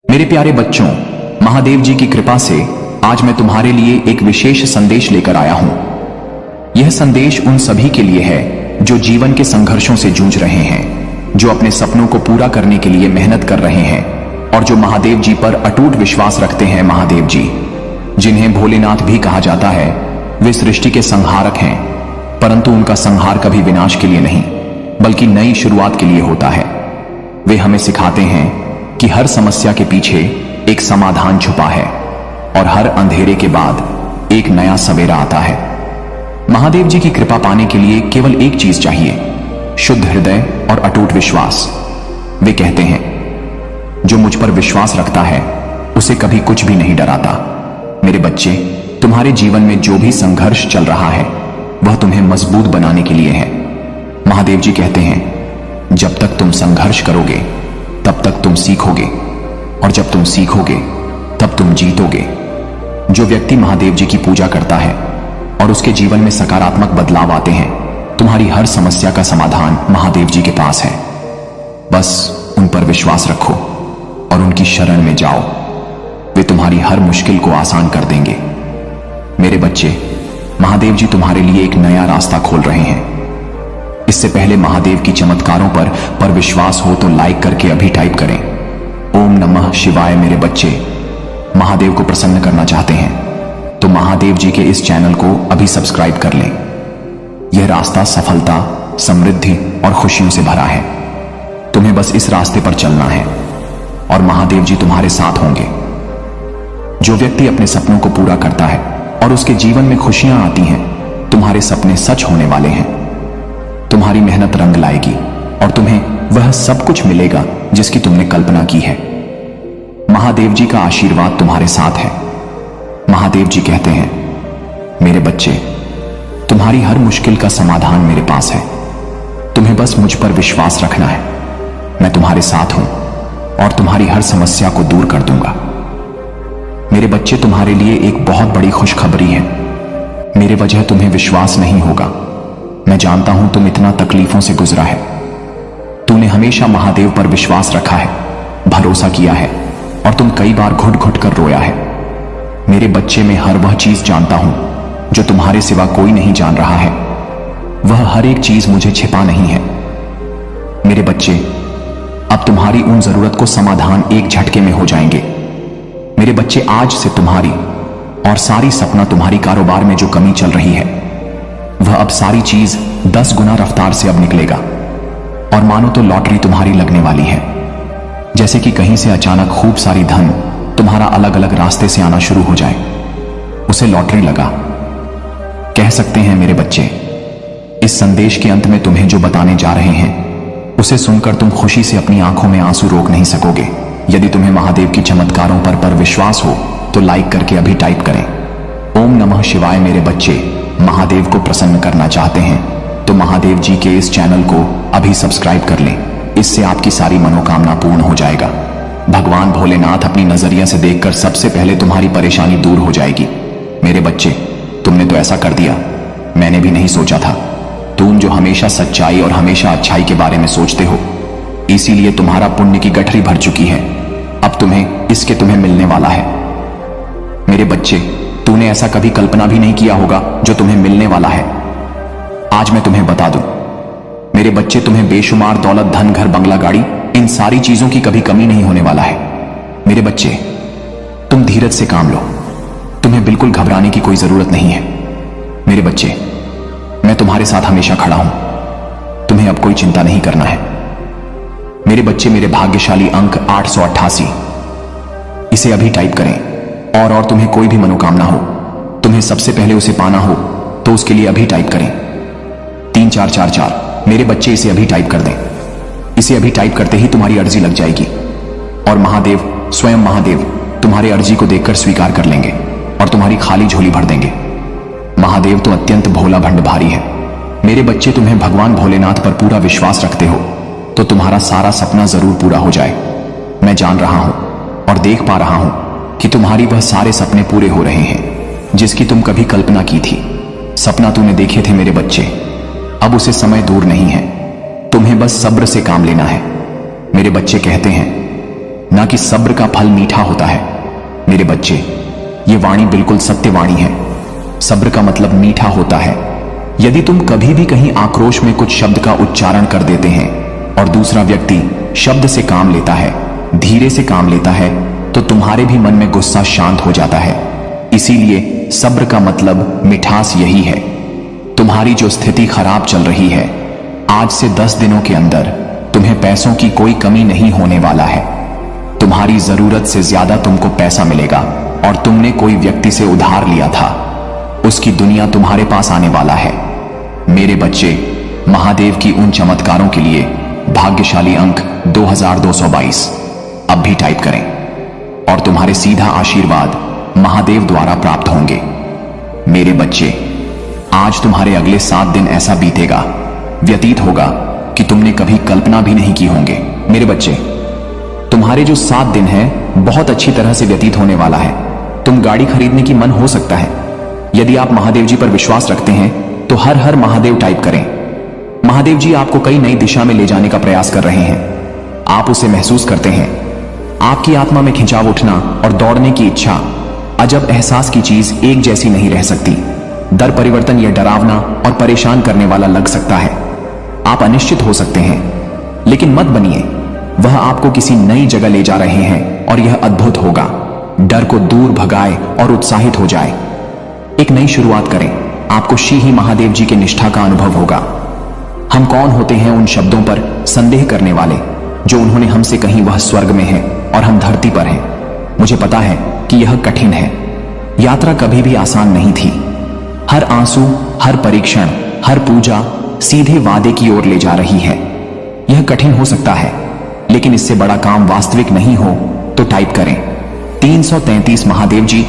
मेरे प्यारे बच्चों, महादेव जी की कृपा से आज मैं तुम्हारे लिए एक विशेष संदेश लेकर आया हूं। यह संदेश उन सभी के लिए है जो जीवन के संघर्षों से जूझ रहे हैं, जो अपने सपनों को पूरा करने के लिए मेहनत कर रहे हैं और जो महादेव जी पर अटूट विश्वास रखते हैं। महादेव जी, जिन्हें भोलेनाथ भी कहा जाता है, वे सृष्टि के संहारक हैं, परंतु उनका संहार कभी विनाश के लिए नहीं बल्कि नई शुरुआत के लिए होता है। वे हमें सिखाते हैं कि हर समस्या के पीछे एक समाधान छुपा है और हर अंधेरे के बाद एक नया सवेरा आता है। महादेव जी की कृपा पाने के लिए केवल एक चीज चाहिए, शुद्ध हृदय और अटूट विश्वास। वे कहते हैं, जो मुझ पर विश्वास रखता है उसे कभी कुछ भी नहीं डराता। मेरे बच्चे, तुम्हारे जीवन में जो भी संघर्ष चल रहा है वह तुम्हें मजबूत बनाने के लिए है। महादेव जी कहते हैं, जब तक तुम संघर्ष करोगे तब तक तुम सीखोगे, और जब तुम सीखोगे तब तुम जीतोगे। जो व्यक्ति महादेव जी की पूजा करता है और उसके जीवन में सकारात्मक बदलाव आते हैं, तुम्हारी हर समस्या का समाधान महादेव जी के पास है। बस उन पर विश्वास रखो और उनकी शरण में जाओ, वे तुम्हारी हर मुश्किल को आसान कर देंगे। मेरे बच्चे, महादेव जी तुम्हारे लिए एक नया रास्ता खोल रहे हैं। इससे पहले महादेव की चमत्कारों पर विश्वास हो तो लाइक करके अभी टाइप करें, ओम नमः शिवाय। मेरे बच्चे, महादेव को प्रसन्न करना चाहते हैं तो महादेव जी के इस चैनल को अभी सब्सक्राइब कर लें। यह रास्ता सफलता, समृद्धि और खुशियों से भरा है। तुम्हें बस इस रास्ते पर चलना है और महादेव जी तुम्हारे साथ होंगे। जो व्यक्ति अपने सपनों को पूरा करता है और उसके जीवन में खुशियां आती हैं, तुम्हारे सपने सच होने वाले हैं। तुम्हारी मेहनत रंग लाएगी और तुम्हें वह सब कुछ मिलेगा जिसकी तुमने कल्पना की है। महादेव जी का आशीर्वाद तुम्हारे साथ है। महादेव जी कहते हैं, मेरे बच्चे, तुम्हारी हर मुश्किल का समाधान मेरे पास है। तुम्हें बस मुझ पर विश्वास रखना है। मैं तुम्हारे साथ हूं और तुम्हारी हर समस्या को दूर कर दूंगा। मेरे बच्चे, तुम्हारे लिए एक बहुत बड़ी खुशखबरी है। मेरे वजह तुम्हें विश्वास नहीं होगा। मैं जानता हूं तुम इतना तकलीफों से गुजरा है। तूने हमेशा महादेव पर विश्वास रखा है, भरोसा किया है और तुम कई बार घुट घुट कर रोया है। मेरे बच्चे, मैं हर वह चीज जानता हूं जो तुम्हारे सिवा कोई नहीं जान रहा है। वह हर एक चीज मुझे छिपा नहीं है। मेरे बच्चे, अब तुम्हारी उन जरूरत को समाधान एक झटके में हो जाएंगे। मेरे बच्चे, आज से तुम्हारी और सारी सपना तुम्हारी कारोबार में जो कमी चल रही है, वह अब सारी चीज 10 गुना रफ्तार से अब निकलेगा। और मानो तो लॉटरी तुम्हारी लगने वाली है। जैसे कि कहीं से अचानक खूब सारी धन तुम्हारा अलग अलग रास्ते से आना शुरू हो जाए, उसे लॉटरी लगा कह सकते हैं। मेरे बच्चे, इस संदेश के अंत में तुम्हें जो बताने जा रहे हैं उसे सुनकर तुम खुशी से अपनी आंखों में आंसू रोक नहीं सकोगे। यदि तुम्हें महादेव की चमत्कारों पर विश्वास हो तो लाइक करके अभी टाइप करें, ओम नमः शिवाय। मेरे बच्चे, महादेव को प्रसन्न करना चाहते हैं तो महादेव जी के इस चैनल को अभी सब्सक्राइब कर लें। इससे आपकी सारी मनोकामना पूर्ण हो जाएगा। भगवान भोलेनाथ अपनी नजरिया से देखकर सबसे पहले तुम्हारी परेशानी दूर हो जाएगी। मेरे बच्चे, तुमने तो ऐसा कर दिया, मैंने भी नहीं सोचा था। तुम जो हमेशा सच्चाई और हमेशा अच्छाई के बारे में सोचते हो, इसीलिए तुम्हारा पुण्य की गठरी भर चुकी है। अब तुम्हें मिलने वाला है। मेरे बच्चे, तूने ऐसा कभी कल्पना भी नहीं किया होगा जो तुम्हें मिलने वाला है। आज मैं तुम्हें बता दूं। मेरे बच्चे, तुम्हें बेशुमार दौलत, धन, घर, बंगला, गाड़ी, इन सारी चीजों की कभी कमी नहीं होने वाला है। मेरे बच्चे, तुम धीरज से काम लो। तुम्हें बिल्कुल घबराने की कोई जरूरत नहीं है। मेरे बच्चे, मैं तुम्हारे साथ हमेशा खड़ा हूं। तुम्हें अब कोई चिंता नहीं करना है। मेरे बच्चे, मेरे भाग्यशाली अंक 888, इसे अभी टाइप करें। और तुम्हें कोई भी मनोकामना हो, तुम्हें सबसे पहले उसे पाना हो तो उसके लिए अभी टाइप करें 3444। मेरे बच्चे, इसे अभी टाइप कर दें। इसे अभी टाइप करते ही तुम्हारी अर्जी लग जाएगी और महादेव, स्वयं महादेव, तुम्हारे अर्जी को देखकर स्वीकार कर लेंगे और तुम्हारी खाली झोली भर देंगे। महादेव तो अत्यंत भोला भंडभारी है। मेरे बच्चे, तुम्हें भगवान भोलेनाथ पर पूरा विश्वास रखते हो तो तुम्हारा सारा सपना जरूर पूरा हो जाए। मैं जान रहा हूं और देख पा रहा हूं कि तुम्हारी वह सारे सपने पूरे हो रहे हैं जिसकी तुम कभी कल्पना की थी। सपना तूने देखे थे मेरे बच्चे, अब उसे समय दूर नहीं है। तुम्हें बस सब्र से काम लेना है। मेरे बच्चे कहते हैं, ना कि सब्र का फल मीठा होता है। मेरे बच्चे, ये वाणी बिल्कुल सत्य वाणी है। सब्र का मतलब मीठा होता है। यदि तुम कभी भी कहीं आक्रोश में कुछ शब्द का उच्चारण कर देते हैं और दूसरा व्यक्ति शब्द से काम लेता है, धीरे से काम लेता है, तो तुम्हारे भी मन में गुस्सा शांत हो जाता है। इसीलिए सब्र का मतलब मिठास यही है। तुम्हारी जो स्थिति खराब चल रही है, आज से 10 दिनों के अंदर तुम्हें पैसों की कोई कमी नहीं होने वाला है। तुम्हारी जरूरत से ज्यादा तुमको पैसा मिलेगा और तुमने कोई व्यक्ति से उधार लिया था, उसकी दुनिया तुम्हारे पास आने वाला है। मेरे बच्चे, महादेव की उन चमत्कारों के लिए भाग्यशाली अंक 2222 अब भी टाइप करें और तुम्हारे सीधा आशीर्वाद महादेव द्वारा प्राप्त होंगे। मेरे बच्चे, आज तुम्हारे अगले 7 दिन ऐसा बीतेगा, व्यतीत होगा कि तुमने कभी कल्पना भी नहीं की होंगे। मेरे बच्चे, तुम्हारे जो 7 दिन हैं बहुत अच्छी तरह से व्यतीत होने वाला है। तुम गाड़ी खरीदने की मन हो सकता है। यदि आप महादेव जी पर विश्वास रखते हैं तो हर हर महादेव टाइप करें। महादेव जी आपको कई नई दिशा में ले जाने का प्रयास कर रहे हैं। आप उसे महसूस करते हैं। आपकी आत्मा में खिंचाव उठना और दौड़ने की इच्छा, अजब एहसास की चीज एक जैसी नहीं रह सकती। दर परिवर्तन यह डरावना और परेशान करने वाला लग सकता है। आप अनिश्चित हो सकते हैं, लेकिन मत बनिए। वह आपको किसी नई जगह ले जा रहे हैं और यह अद्भुत होगा। डर को दूर भगाए और उत्साहित हो जाए। एक नई शुरुआत करें। आपको ही महादेव जी के निष्ठा का अनुभव होगा। हम कौन होते हैं उन शब्दों पर संदेह करने वाले जो उन्होंने हमसे कहीं वह स्वर्ग में है और हम धरती पर हैं। मुझे पता है कि यह कठिन है। यात्रा कभी भी आसान नहीं थी। हर आंसू, हर परीक्षण, हर पूजा सीधे वादे की ओर ले जा रही है। यह कठिन हो सकता है, लेकिन इससे बड़ा काम वास्तविक नहीं हो तो टाइप करें। 333 महादेव जी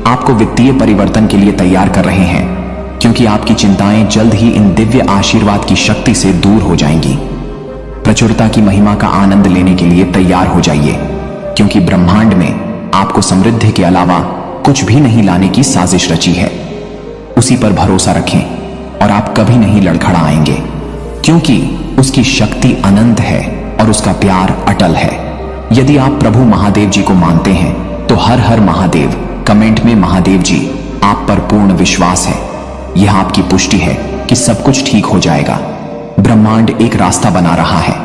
आपको वित्तीय परिवर्तन के लिए तैयार कर रहे हैं, क्योंकि आपकी चिंताएं जल्द ही इन दिव्य आशीर्वाद की शक्ति से दूर हो जाएंगी। प्रचुरता की महिमा का आनंद लेने के लिए तैयार हो जाइए, क्योंकि ब्रह्मांड में आपको समृद्धि के अलावा कुछ भी नहीं लाने की साजिश रची है। उसी पर भरोसा रखें और आप कभी नहीं लड़खड़ाएंगे, क्योंकि उसकी शक्ति अनंत है और उसका प्यार अटल है। यदि आप प्रभु महादेव जी को मानते हैं तो हर हर महादेव कमेंट में महादेव जी आप पर पूर्ण विश्वास है। यह आपकी पुष्टि है कि सब कुछ ठीक हो जाएगा। ब्रह्मांड एक रास्ता बना रहा है।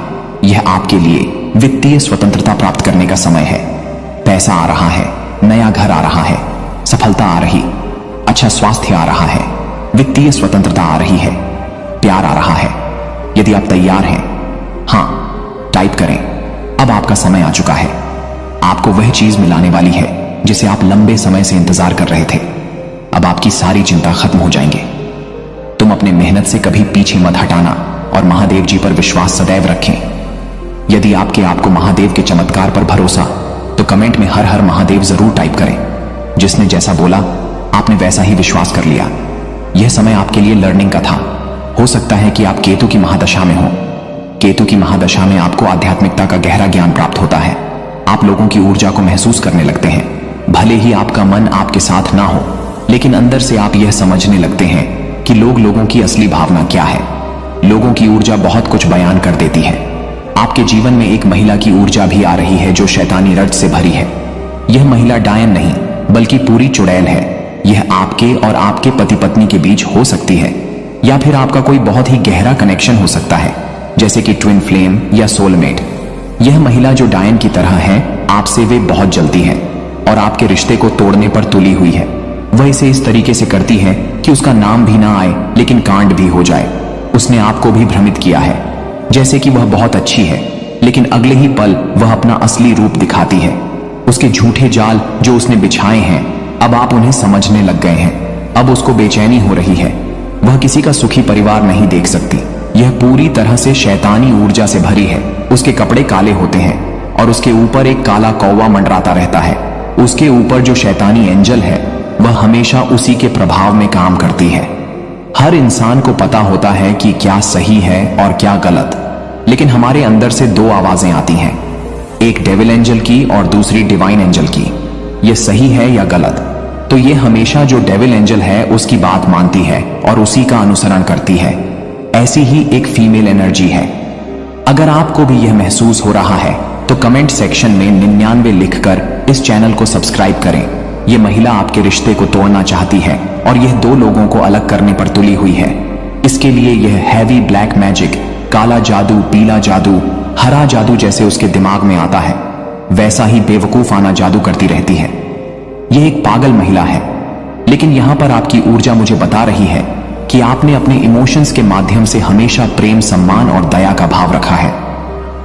यह आपके लिए वित्तीय स्वतंत्रता प्राप्त करने का समय है। पैसा आ रहा है, नया घर आ रहा है, सफलता आ रही, अच्छा स्वास्थ्य आ रहा है, वित्तीय स्वतंत्रता आ रही है, प्यार आ रहा है। यदि आप तैयार हैं, हाँ टाइप करें। अब आपका समय आ चुका है। आपको वह चीज मिलाने वाली है जिसे आप लंबे समय से इंतजार कर रहे थे। अब आपकी सारी चिंता खत्म हो जाएंगे। तुम अपने मेहनत से कभी पीछे मत हटाना और महादेव जी पर विश्वास सदैव रखें। यदि आपको महादेव के चमत्कार पर भरोसा, तो कमेंट में हर हर महादेव जरूर टाइप करें। जिसने जैसा बोला आपने वैसा ही विश्वास कर लिया। यह समय आपके लिए लर्निंग का था। हो सकता है कि आप केतु की महादशा में हो। केतु की महादशा में आपको आध्यात्मिकता का गहरा ज्ञान प्राप्त होता है। आप लोगों की ऊर्जा को महसूस करने लगते हैं। भले ही आपका मन आपके साथ ना हो, लेकिन अंदर से आप यह समझने लगते हैं कि लोगों की असली भावना क्या है। लोगों की ऊर्जा बहुत कुछ बयान कर देती है। आपके जीवन में एक महिला की ऊर्जा भी आ रही है जो शैतानी रट से भरी है। यह महिला डायन नहीं बल्कि पूरी चुड़ैल है। यह आपके और आपके पति पत्नी के बीच हो सकती है, या फिर आपका कोई बहुत ही गहरा कनेक्शन हो सकता है, जैसे कि ट्विन फ्लेम या सोलमेट। यह महिला जो डायन की तरह है, आपसे वे बहुत जलती है और आपके रिश्ते को तोड़ने पर तुली हुई है। वह इसे इस तरीके से करती है कि उसका नाम भी ना आए लेकिन कांड भी हो जाए। उसने आपको भी भ्रमित किया है, जैसे कि वह बहुत अच्छी है, लेकिन अगले ही पल वह अपना असली रूप दिखाती है। उसके झूठे जाल जो उसने बिछाए हैं, अब आप उन्हें समझने लग गए हैं। अब उसको बेचैनी हो रही है। वह किसी का सुखी परिवार नहीं देख सकती। यह पूरी तरह से शैतानी ऊर्जा से भरी है। उसके कपड़े काले होते हैं और उसके ऊपर एक काला कौवा मंडराता रहता है। उसके ऊपर जो शैतानी एंजल है, वह हमेशा उसी के प्रभाव में काम करती है। हर इंसान को पता होता है कि क्या सही है और क्या गलत, लेकिन हमारे अंदर से दो आवाजें आती हैं, एक डेविल एंजल की और दूसरी डिवाइन एंजल की। यह सही है या गलत? तो ये हमेशा जो डेविल एंजल है उसकी बात मानती है और उसी का अनुसरण करती है। ऐसी ही एक फीमेल एनर्जी है। अगर आपको भी यह महसूस हो रहा है तो कमेंट सेक्शन में 99 लिखकर इस चैनल को सब्सक्राइब करें। ये महिला आपके रिश्ते को तोड़ना चाहती है और यह 2 लोगों को अलग करने पर तुली हुई है। इसके लिए यह हैवी ब्लैक मैजिक, काला जादू, पीला जादू, हरा जादू जैसे उसके दिमाग में आता है वैसा ही बेवकूफाना जादू करती रहती है। यह एक पागल महिला है, लेकिन यहां पर आपकी ऊर्जा मुझे बता रही है कि आपने अपने इमोशंस के माध्यम से हमेशा प्रेम, सम्मान और दया का भाव रखा है।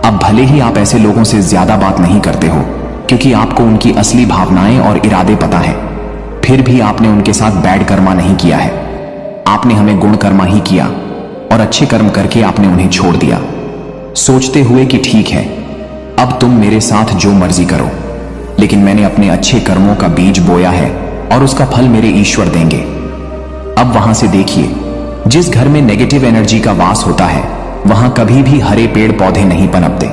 अब भले ही आप ऐसे लोगों से ज्यादा बात नहीं करते हो क्योंकि आपको उनकी असली भावनाएं और इरादे पता है, फिर भी आपने उनके साथ बैड कर्मा नहीं किया है। आपने हमें गुण कर्मा ही किया और अच्छे कर्म करके आपने उन्हें छोड़ दिया, सोचते हुए कि ठीक है अब तुम मेरे साथ जो मर्जी करो, लेकिन मैंने अपने अच्छे कर्मों का बीज बोया है और उसका फल मेरे ईश्वर देंगे। अब वहां से देखिए, जिस घर में नेगेटिव एनर्जी का वास होता है वहां कभी भी हरे पेड़ पौधे नहीं पनपते।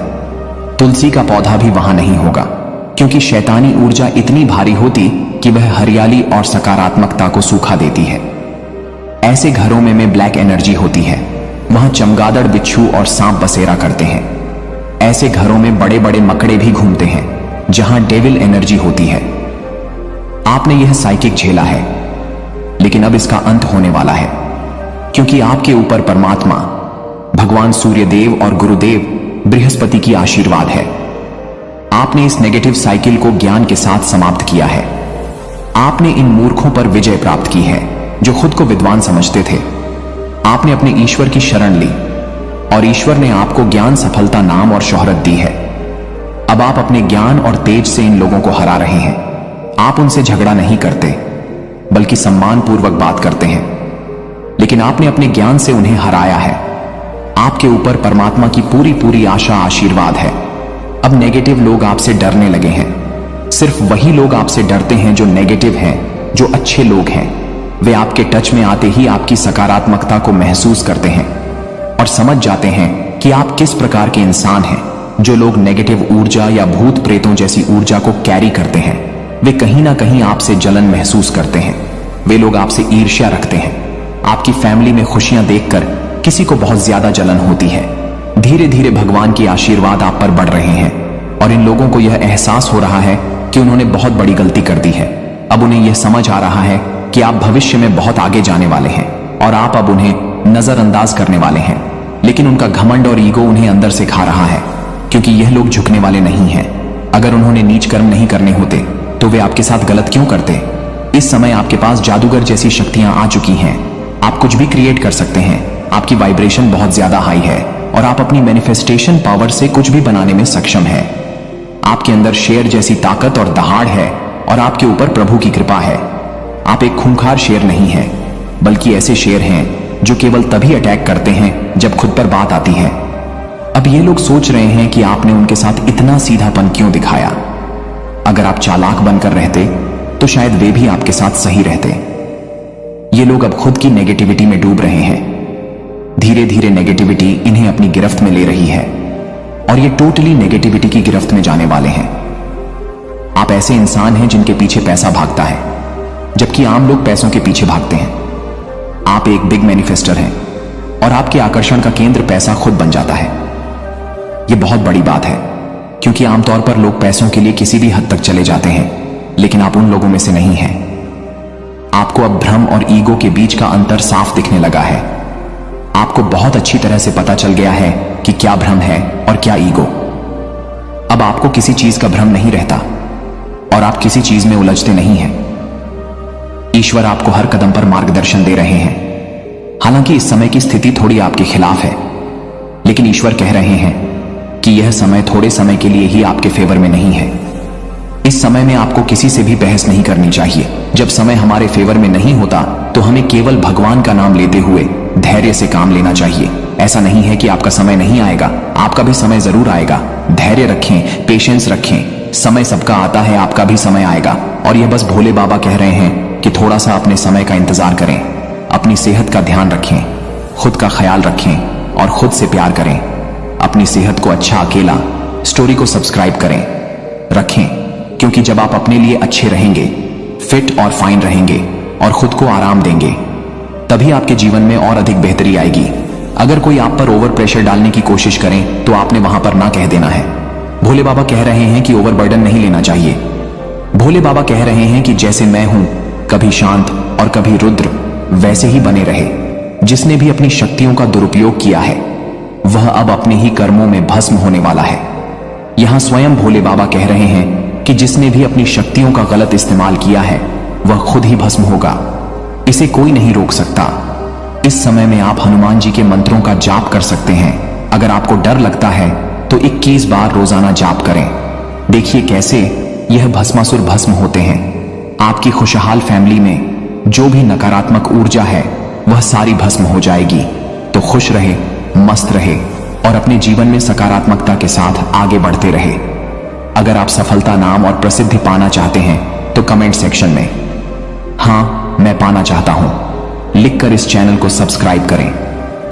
तुलसी का पौधा भी वहां नहीं होगा क्योंकि शैतानी ऊर्जा इतनी भारी होती कि वह हरियाली और सकारात्मकता को सूखा देती है। ऐसे घरों में ब्लैक एनर्जी होती है, वहां चमगादड़, बिच्छू और सांप बसेरा करते हैं। ऐसे घरों में बड़े बड़े मकड़े भी घूमते हैं जहां डेविल एनर्जी होती है। आपने यह साइकिक झेला है, लेकिन अब इसका अंत होने वाला है क्योंकि आपके ऊपर परमात्मा, भगवान सूर्यदेव और गुरुदेव बृहस्पति की आशीर्वाद है। आपने इस नेगेटिव साइकिल को ज्ञान के साथ समाप्त किया है। आपने इन मूर्खों पर विजय प्राप्त की है जो खुद को विद्वान समझते थे। आपने अपने ईश्वर की शरण ली और ईश्वर ने आपको ज्ञान, सफलता, नाम और शोहरत दी है। अब आप अपने ज्ञान और तेज से इन लोगों को हरा रहे हैं। आप उनसे झगड़ा नहीं करते बल्कि सम्मान पूर्वक बात करते हैं, लेकिन आपने अपने ज्ञान से उन्हें हराया है। आपके ऊपर परमात्मा की पूरी आशा, आशीर्वाद है। अब नेगेटिव लोग आपसे डरने लगे हैं। सिर्फ वही लोग आपसे डरते हैं जो नेगेटिव हैं। जो अच्छे लोग हैं वे आपके टच में आते ही आपकी सकारात्मकता को महसूस करते हैं और समझ जाते हैं कि आप किस प्रकार के इंसान हैं। जो लोग नेगेटिव ऊर्जा या भूत प्रेतों जैसी ऊर्जा को कैरी करते हैं वे कहीं ना कहीं आपसे जलन महसूस करते हैं। वे लोग आपसे ईर्ष्या रखते हैं। आपकी फैमिली में खुशियां देखकर किसी को बहुत ज्यादा जलन होती है। धीरे धीरे भगवान की आशीर्वाद आप पर बढ़ रहे हैं और इन लोगों को यह एहसास हो रहा है कि उन्होंने बहुत बड़ी गलती कर दी है। अब उन्हें यह समझ आ रहा है कि आप भविष्य में बहुत आगे जाने वाले हैं और आप अब उन्हें नजरअंदाज करने वाले हैं, लेकिन उनका घमंड और ईगो उन्हें अंदर से खा रहा है क्योंकि यह लोग झुकने वाले नहीं हैं। अगर उन्होंने नीच कर्म नहीं करने होते तो वे आपके साथ गलत क्यों करते। इस समय आपके पास जादूगर जैसी शक्तियां आ चुकी हैं। आप कुछ भी क्रिएट कर सकते हैं। आपकी वाइब्रेशन बहुत ज्यादा हाई है और आप अपनी मैनिफेस्टेशन पावर से कुछ भी बनाने में सक्षम है। आपके अंदर शेर जैसी ताकत और दहाड़ है और आपके ऊपर प्रभु की कृपा है। आप एक खूंखार शेर नहीं है बल्कि ऐसे शेर हैं जो केवल तभी अटैक करते हैं जब खुद पर बात आती है। अब ये लोग सोच रहे हैं कि आपने उनके साथ इतना सीधापन क्यों दिखाया। अगर आप चालाक बनकर रहते तो शायद वे भी आपके साथ सही रहते। ये लोग अब खुद की नेगेटिविटी में डूब रहे हैं। धीरे धीरे नेगेटिविटी इन्हें अपनी गिरफ्त में ले रही है और ये टोटली नेगेटिविटी की गिरफ्त में जाने वाले हैं। आप ऐसे इंसान हैं जिनके पीछे पैसा भागता है, जबकि आम लोग पैसों के पीछे भागते हैं। आप एक बिग मैनिफेस्टर हैं और आपके आकर्षण का केंद्र पैसा खुद बन जाता है। यह बहुत बड़ी बात है क्योंकि आमतौर पर लोग पैसों के लिए किसी भी हद तक चले जाते हैं, लेकिन आप उन लोगों में से नहीं हैं। आपको अब भ्रम और ईगो के बीच का अंतर साफ दिखने लगा है। आपको बहुत अच्छी तरह से पता चल गया है कि क्या भ्रम है और क्या ईगो। अब आपको किसी चीज का भ्रम नहीं रहता और आप किसी चीज में उलझते नहीं हैं। ईश्वर आपको हर कदम पर मार्गदर्शन दे रहे हैं। हालांकि इस समय की स्थिति थोड़ी आपके खिलाफ है, लेकिन ईश्वर कह रहे हैं कि यह समय थोड़े समय के लिए ही आपके फेवर में नहीं है। इस समय में आपको किसी से भी बहस नहीं करनी चाहिए। जब समय हमारे फेवर में नहीं होता तो हमें केवल भगवान का नाम लेते हुए धैर्य से काम लेना चाहिए। ऐसा नहीं है कि आपका समय नहीं आएगा, आपका भी समय जरूर आएगा। धैर्य रखें, पेशेंस रखें। समय सबका आता है, आपका भी समय आएगा। और यह बस भोले बाबा कह रहे हैं कि थोड़ा सा अपने समय का इंतजार करें। अपनी सेहत का ध्यान रखें, खुद का ख्याल रखें और खुद से प्यार करें। अपनी सेहत को अच्छा अकेला स्टोरी को सब्सक्राइब करें, रखें, क्योंकि जब आप अपने लिए अच्छे रहेंगे, फिट और फाइन रहेंगे और खुद को आराम देंगे, तभी आपके जीवन में और अधिक बेहतरी आएगी। अगर कोई आप पर ओवर प्रेशर डालने की कोशिश करें तो आपने वहां पर ना कह देना है। भोले बाबा कह रहे हैं कि ओवरबर्डन नहीं लेना चाहिए। भोले बाबा कह रहे हैं कि जैसे मैं हूं, कभी शांत और कभी रुद्र, वैसे ही बने रहे। जिसने भी अपनी शक्तियों का दुरुपयोग किया है वह अब अपने ही कर्मों में भस्म होने वाला है। यहां स्वयं भोले बाबा कह रहे हैं कि जिसने भी अपनी शक्तियों का गलत इस्तेमाल किया है वह खुद ही भस्म होगा। इसे कोई नहीं रोक सकता। इस समय में आप हनुमान जी के मंत्रों का जाप कर सकते हैं। अगर आपको डर लगता है तो 21 बार रोजाना जाप करें। देखिए कैसे यह भस्मासुर भस्म होते हैं। आपकी खुशहाल फैमिली में जो भी नकारात्मक ऊर्जा है वह सारी भस्म हो जाएगी। तो खुश रहे, मस्त रहे और अपने जीवन में सकारात्मकता के साथ आगे बढ़ते रहे। अगर आप सफलता, नाम और प्रसिद्धि पाना चाहते हैं तो कमेंट सेक्शन में हाँ मैं पाना चाहता हूं लिखकर इस चैनल को सब्सक्राइब करें।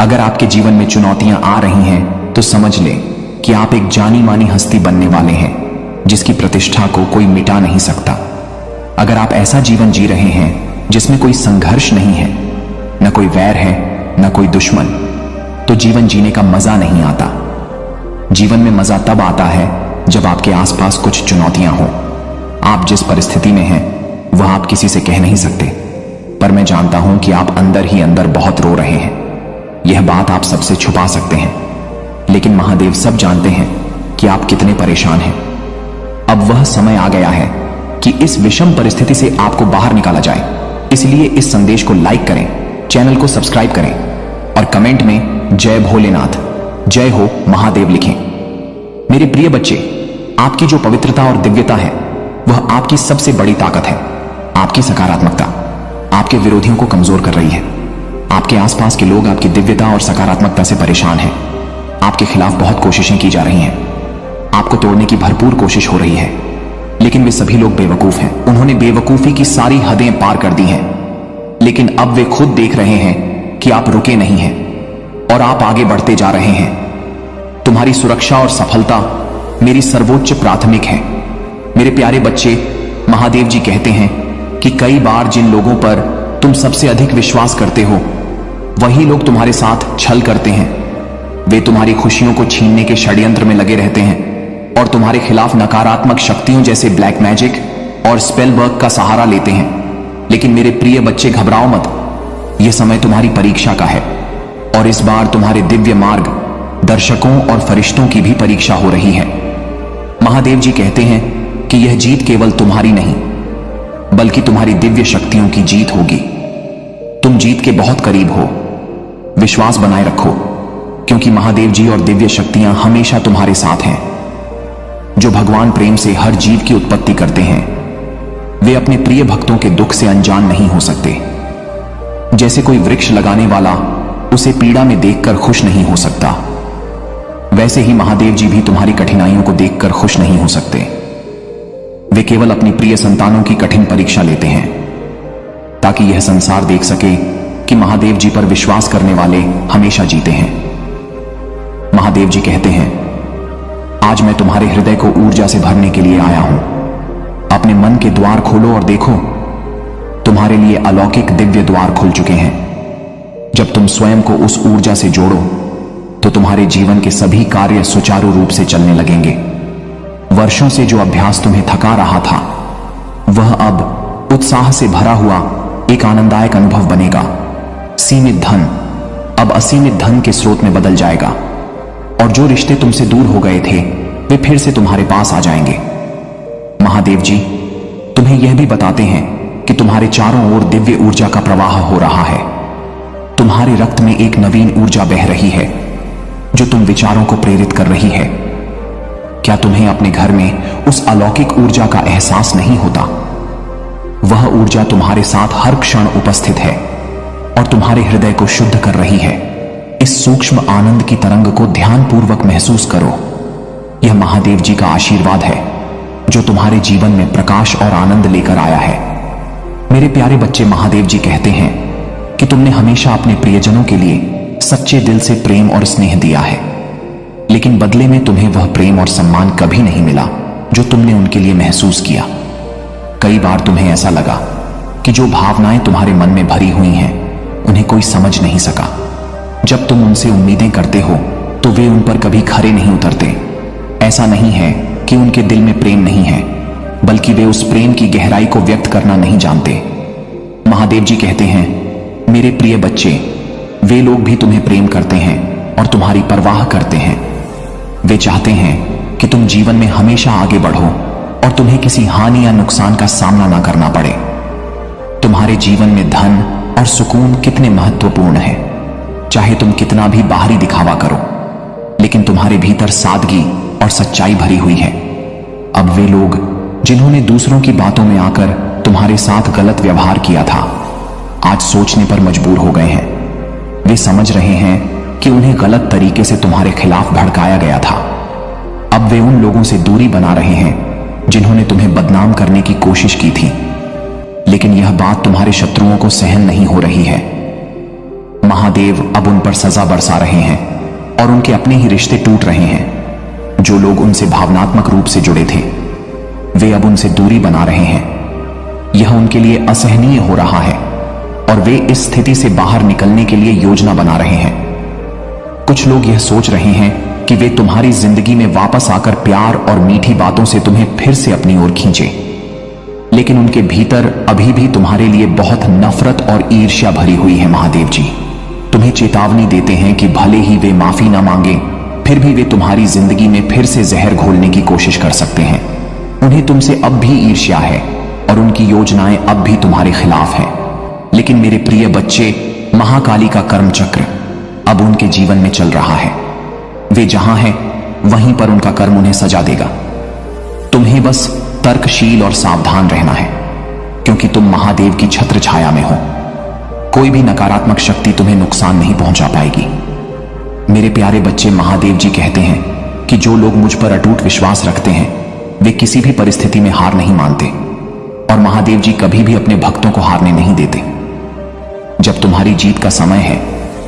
अगर आपके जीवन में चुनौतियां आ रही हैं तो समझ लें कि आप एक जानी मानी हस्ती बनने वाले हैं जिसकी प्रतिष्ठा को कोई मिटा नहीं सकता। अगर आप ऐसा जीवन जी रहे हैं जिसमें कोई संघर्ष नहीं है, न कोई वैर है, न कोई दुश्मन, तो जीवन जीने का मजा नहीं आता। जीवन में मजा तब आता है जब आपके आसपास कुछ चुनौतियां हो। आप जिस परिस्थिति में हैं वह आप किसी से कह नहीं सकते, पर मैं जानता हूं कि आप अंदर ही अंदर बहुत रो रहे हैं। यह बात आप सबसे छुपा सकते हैं, लेकिन महादेव सब जानते हैं कि आप कितने परेशान हैं। अब वह समय आ गया है कि इस विषम परिस्थिति से आपको बाहर निकाला जाए। इसलिए इस संदेश को लाइक करें, चैनल को सब्सक्राइब करें और कमेंट में जय भोलेनाथ, जय हो महादेव लिखें। मेरे प्रिय बच्चे, आपकी जो पवित्रता और दिव्यता है वह आपकी सबसे बड़ी ताकत है। आपकी सकारात्मकता आपके विरोधियों को कमजोर कर रही है। आपके आसपास के लोग आपकी दिव्यता और सकारात्मकता से परेशान हैं। आपके खिलाफ बहुत कोशिशें की जा रही हैं। आपको तोड़ने की भरपूर कोशिश हो रही है, लेकिन वे सभी लोग बेवकूफ हैं। उन्होंने बेवकूफी की सारी हदें पार कर दी हैं, लेकिन अब वे खुद देख रहे हैं कि आप रुके नहीं हैं और आप आगे बढ़ते जा रहे हैं। तुम्हारी सुरक्षा और सफलता मेरी सर्वोच्च प्राथमिक है। मेरे प्यारे बच्चे, महादेव जी कहते हैं कि कई बार जिन लोगों पर तुम सबसे अधिक विश्वास करते हो वही लोग तुम्हारे साथ छल करते हैं। वे तुम्हारी खुशियों को छीनने के षड्यंत्र में लगे रहते हैं और तुम्हारे खिलाफ नकारात्मक शक्तियों जैसे ब्लैक मैजिक और स्पेल वर्क का सहारा लेते हैं। लेकिन मेरे प्रिय बच्चे, घबराओ मत। यह समय तुम्हारी परीक्षा का है और इस बार तुम्हारे दिव्य मार्ग दर्शकों और फरिश्तों की भी परीक्षा हो रही है। महादेव जी कहते हैं कि यह जीत केवल तुम्हारी नहीं बल्कि तुम्हारी दिव्य शक्तियों की जीत होगी। तुम जीत के बहुत करीब हो। विश्वास बनाए रखो, क्योंकि महादेव जी और दिव्य शक्तियां हमेशा तुम्हारे साथ हैं। जो भगवान प्रेम से हर जीव की उत्पत्ति करते हैं वे अपने प्रिय भक्तों के दुख से अनजान नहीं हो सकते। जैसे कोई वृक्ष लगाने वाला उसे पीड़ा में देखकर खुश नहीं हो सकता, वैसे ही महादेव जी भी तुम्हारी कठिनाइयों को देखकर खुश नहीं हो सकते। वे केवल अपनी प्रिय संतानों की कठिन परीक्षा लेते हैं ताकि यह संसार देख सके कि महादेव जी पर विश्वास करने वाले हमेशा जीते हैं। महादेव जी कहते हैं, आज मैं तुम्हारे हृदय को ऊर्जा से भरने के लिए आया हूं। अपने मन के द्वार खोलो और देखो, तुम्हारे लिए अलौकिक दिव्य द्वार खुल चुके हैं। जब तुम स्वयं को उस ऊर्जा से जोड़ो तो तुम्हारे जीवन के सभी कार्य सुचारू रूप से चलने लगेंगे। वर्षों से जो अभ्यास तुम्हें थका रहा था वह अब उत्साह से भरा हुआ एक आनंददायक अनुभव बनेगा। सीमित धन अब असीमित धन के स्रोत में बदल जाएगा और जो रिश्ते तुमसे दूर हो गए थे वे फिर से तुम्हारे पास आ जाएंगे। महादेव जी तुम्हें यह भी बताते हैं कि तुम्हारे चारों ओर दिव्य ऊर्जा का प्रवाह हो रहा है। तुम्हारे रक्त में एक नवीन ऊर्जा बह रही है जो तुम विचारों को प्रेरित कर रही है। क्या तुम्हें अपने घर में उस अलौकिक ऊर्जा का एहसास नहीं होता? वह ऊर्जा तुम्हारे साथ हर क्षण उपस्थित है और तुम्हारे हृदय को शुद्ध कर रही है। इस सूक्ष्म आनंद की तरंग को ध्यानपूर्वक महसूस करो। यह महादेव जी का आशीर्वाद है जो तुम्हारे जीवन में प्रकाश और आनंद लेकर आया है। मेरे प्यारे बच्चे, महादेव जी कहते हैं कि तुमने हमेशा अपने प्रियजनों के लिए सच्चे दिल से प्रेम और स्नेह दिया है, लेकिन बदले में तुम्हें वह प्रेम और सम्मान कभी नहीं मिला जो तुमने उनके लिए महसूस किया। कई बार तुम्हें ऐसा लगा कि जो भावनाएं तुम्हारे मन में भरी हुई हैं उन्हें कोई समझ नहीं सका। जब तुम उनसे उम्मीदें करते हो तो वे उन पर कभी खरे नहीं उतरते। ऐसा नहीं है कि उनके दिल में प्रेम नहीं है, बल्कि वे उस प्रेम की गहराई को व्यक्त करना नहीं जानते। महादेव जी कहते हैं, मेरे प्रिय बच्चे, वे लोग भी तुम्हें प्रेम करते हैं और तुम्हारी परवाह करते हैं। वे चाहते हैं कि तुम जीवन में हमेशा आगे बढ़ो और तुम्हें किसी हानि या नुकसान का सामना ना करना पड़े। तुम्हारे जीवन में धन और सुकून कितने महत्वपूर्ण है। चाहे तुम कितना भी बाहरी दिखावा करो, लेकिन तुम्हारे भीतर सादगी और सच्चाई भरी हुई है। अब वे लोग जिन्होंने दूसरों की बातों में आकर तुम्हारे साथ गलत व्यवहार किया था, आज सोचने पर मजबूर हो गए हैं। वे समझ रहे हैं कि उन्हें गलत तरीके से तुम्हारे खिलाफ भड़काया गया था। अब वे उन लोगों से दूरी बना रहे हैं जिन्होंने तुम्हें बदनाम करने की कोशिश की थी, लेकिन यह बात तुम्हारे शत्रुओं को सहन नहीं हो रही है। महादेव अब उन पर सजा बरसा रहे हैं और उनके अपने ही रिश्ते टूट रहे हैं। जो लोग उनसे भावनात्मक रूप से जुड़े थे, वे अब उनसे दूरी बना रहे हैं। यह उनके लिए असहनीय हो रहा है और वे इस स्थिति से बाहर निकलने के लिए योजना बना रहे हैं। कुछ लोग यह सोच रहे हैं कि वे तुम्हारी जिंदगी में वापस आकर प्यार और मीठी बातों से तुम्हें फिर से अपनी ओर खींचे, लेकिन उनके भीतर अभी भी तुम्हारे लिए बहुत नफरत और ईर्ष्या भरी हुई है। महादेव जी तुम्हें चेतावनी देते हैं कि भले ही वे माफी ना मांगे, फिर भी वे तुम्हारी जिंदगी में फिर से जहर घोलने की कोशिश कर सकते हैं। उन्हें तुमसे अब भी ईर्ष्या है और उनकी योजनाएं अब भी तुम्हारे खिलाफ हैं। लेकिन मेरे प्रिय बच्चे, महाकाली का कर्म चक्र अब उनके जीवन में चल रहा है। वे जहां हैं वहीं पर उनका कर्म उन्हें सजा देगा। तुम्हें बस तर्कशील और सावधान रहना है, क्योंकि तुम महादेव की छत्र छाया में हो। कोई भी नकारात्मक शक्ति तुम्हें नुकसान नहीं पहुंचा पाएगी। मेरे प्यारे बच्चे, महादेव जी कहते हैं कि जो लोग मुझ पर अटूट विश्वास रखते हैं, वे किसी भी परिस्थिति में हार नहीं मानते, और महादेव जी कभी भी अपने भक्तों को हारने नहीं देते। जब तुम्हारी जीत का समय है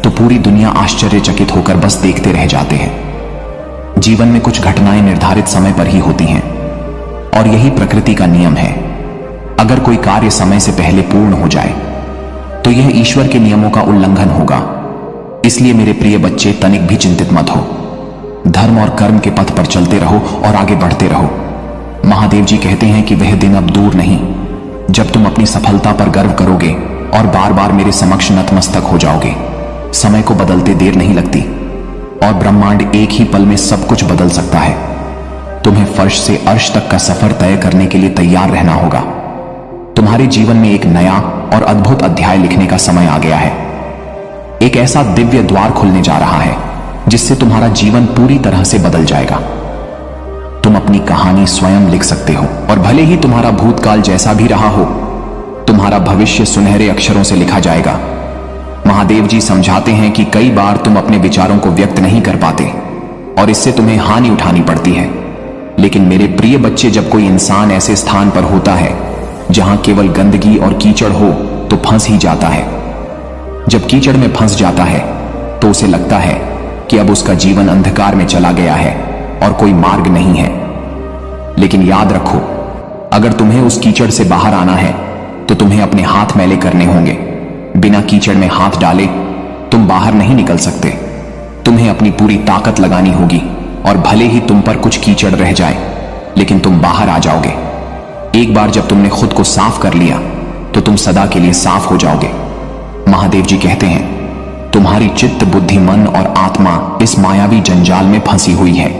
तो पूरी दुनिया आश्चर्यचकित होकर बस देखते रह जाते हैं। जीवन में कुछ घटनाएं निर्धारित समय पर ही होती हैं, और यही प्रकृति का नियम है। अगर कोई कार्य समय से पहले पूर्ण हो जाए तो यह ईश्वर के नियमों का उल्लंघन होगा। इसलिए मेरे प्रिय बच्चे, तनिक भी चिंतित मत हो। धर्म और कर्म के पथ पर चलते रहो और आगे बढ़ते रहो। महादेव जी कहते हैं कि वह दिन अब दूर नहीं जब तुम अपनी सफलता पर गर्व करोगे और बार बार मेरे समक्ष नतमस्तक हो जाओगे। समय को बदलते देर नहीं लगती, और ब्रह्मांड एक ही पल में सब कुछ बदल सकता है। तुम्हें फर्श से अर्श तक का सफर तय करने के लिए तैयार रहना होगा। तुम्हारे जीवन में एक नया और अद्भुत अध्याय लिखने का समय आ गया है। एक ऐसा दिव्य द्वार खुलने जा रहा है जिससे तुम्हारा जीवन पूरी तरह से बदल जाएगा। तुम अपनी कहानी स्वयं लिख सकते हो, और भले ही तुम्हारा भूतकाल जैसा भी रहा हो, तुम्हारा भविष्य सुनहरे अक्षरों से लिखा जाएगा। महादेव जी समझाते हैं कि कई बार तुम अपने विचारों को व्यक्त नहीं कर पाते और इससे तुम्हें हानि उठानी पड़ती है। लेकिन मेरे प्रिय बच्चे, जब कोई इंसान ऐसे स्थान पर होता है जहां केवल गंदगी और कीचड़ हो तो फंस ही जाता है। जब कीचड़ में फंस जाता है तो उसे लगता है कि अब उसका जीवन अंधकार में चला गया है और कोई मार्ग नहीं है। लेकिन याद रखो, अगर तुम्हें उस कीचड़ से बाहर आना है तो तुम्हें अपने हाथ मैले करने होंगे। बिना कीचड़ में हाथ डाले तुम बाहर नहीं निकल सकते। तुम्हें अपनी पूरी ताकत लगानी होगी, और भले ही तुम पर कुछ कीचड़ रह जाए, लेकिन तुम बाहर आ जाओगे। एक बार जब तुमने खुद को साफ कर लिया तो तुम सदा के लिए साफ हो जाओगे। महादेव जी कहते हैं, तुम्हारी चित्त, बुद्धि, मन और आत्मा इस मायावी जंजाल में फंसी हुई है,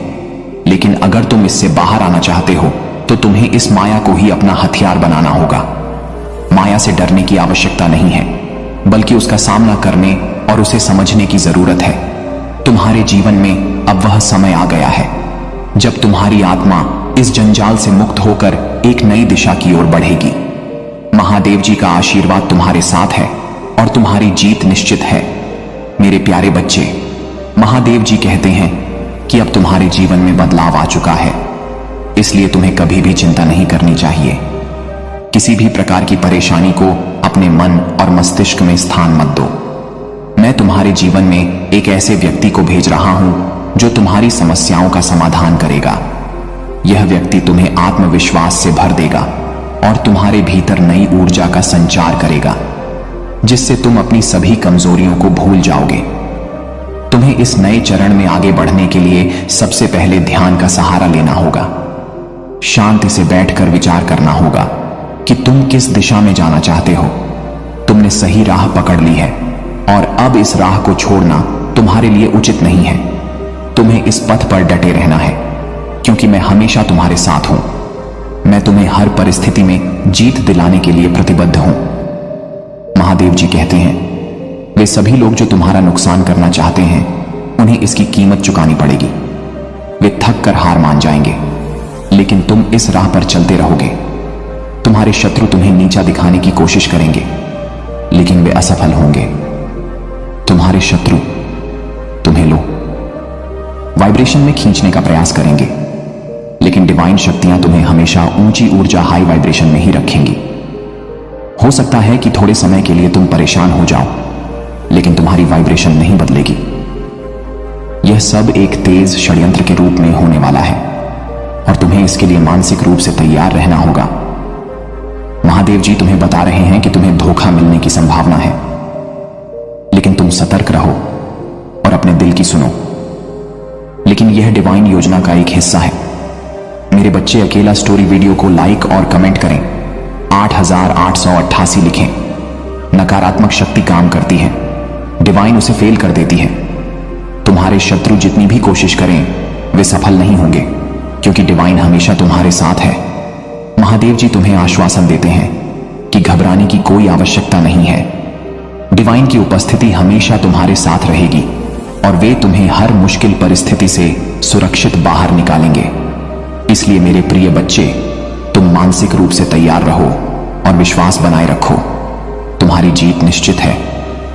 लेकिन अगर तुम इससे बाहर आना चाहते हो तो तुम्हें इस माया को ही अपना हथियार बनाना होगा। माया से डरने की आवश्यकता नहीं है, बल्कि उसका सामना करने और उसे समझने की जरूरत है। तुम्हारे जीवन में अब वह समय आ गया है जब तुम्हारी आत्मा इस जंजाल से मुक्त होकर एक नई दिशा की ओर बढ़ेगी। महादेव जी का आशीर्वाद तुम्हारे साथ है और तुम्हारी जीत निश्चित है। मेरे प्यारे बच्चे, महादेव जी कहते हैं कि अब तुम्हारे जीवन में बदलाव आ चुका है, इसलिए तुम्हें कभी भी चिंता नहीं करनी चाहिए। किसी भी प्रकार की परेशानी को अपने मन और मस्तिष्क में स्थान मत दो। मैं तुम्हारे जीवन में एक ऐसे व्यक्ति को भेज रहा हूं जो तुम्हारी समस्याओं का समाधान करेगा। यह व्यक्ति तुम्हें आत्मविश्वास से भर देगा और तुम्हारे भीतर नई ऊर्जा का संचार करेगा, जिससे तुम अपनी सभी कमजोरियों को भूल जाओगे। तुम्हें इस नए चरण में आगे बढ़ने के लिए सबसे पहले ध्यान का सहारा लेना होगा। शांति से बैठकर विचार करना होगा कि तुम किस दिशा में जाना चाहते हो। तुमने सही राह पकड़ ली है और अब इस राह को छोड़ना तुम्हारे लिए उचित नहीं है। तुम्हें इस पथ पर डटे रहना है, क्योंकि मैं हमेशा तुम्हारे साथ हूं। मैं तुम्हें हर परिस्थिति में जीत दिलाने के लिए प्रतिबद्ध हूं। महादेव जी कहते हैं, वे सभी लोग जो तुम्हारा नुकसान करना चाहते हैं, उन्हें इसकी कीमत चुकानी पड़ेगी। वे थक कर हार मान जाएंगे, लेकिन तुम इस राह पर चलते रहोगे। तुम्हारे शत्रु तुम्हें नीचा दिखाने की कोशिश करेंगे, लेकिन वे असफल होंगे। तुम्हारे शत्रु तुम्हें लो वाइब्रेशन में खींचने का प्रयास करेंगे, लेकिन डिवाइन शक्तियां तुम्हें हमेशा ऊंची ऊर्जा हाई वाइब्रेशन में ही रखेंगी। हो सकता है कि थोड़े समय के लिए तुम परेशान हो जाओ, लेकिन तुम्हारी वाइब्रेशन नहीं बदलेगी। यह सब एक तेज षड्यंत्र के रूप में होने वाला है और तुम्हें इसके लिए मानसिक रूप से तैयार रहना होगा। महादेव जी तुम्हें बता रहे हैं कि तुम्हें धोखा मिलने की संभावना है, लेकिन तुम सतर्क रहो और अपने दिल की सुनो। लेकिन यह डिवाइन योजना का एक हिस्सा है। मेरे बच्चे, अकेला स्टोरी वीडियो को लाइक और कमेंट करें। 8888 लिखें। नकारात्मक शक्ति काम करती है, डिवाइन उसे फेल कर देती है। तुम्हारे शत्रु जितनी भी कोशिश करें, वे सफल नहीं होंगे, क्योंकि डिवाइन हमेशा तुम्हारे साथ है। महादेव जी तुम्हें आश्वासन देते हैं कि घबराने की कोई आवश्यकता नहीं है। डिवाइन की उपस्थिति हमेशा तुम्हारे साथ रहेगी और वे तुम्हें हर मुश्किल परिस्थिति से सुरक्षित बाहर निकालेंगे। इसलिए मेरे प्रिय बच्चे, तुम मानसिक रूप से तैयार रहो और विश्वास बनाए रखो। तुम्हारी जीत निश्चित है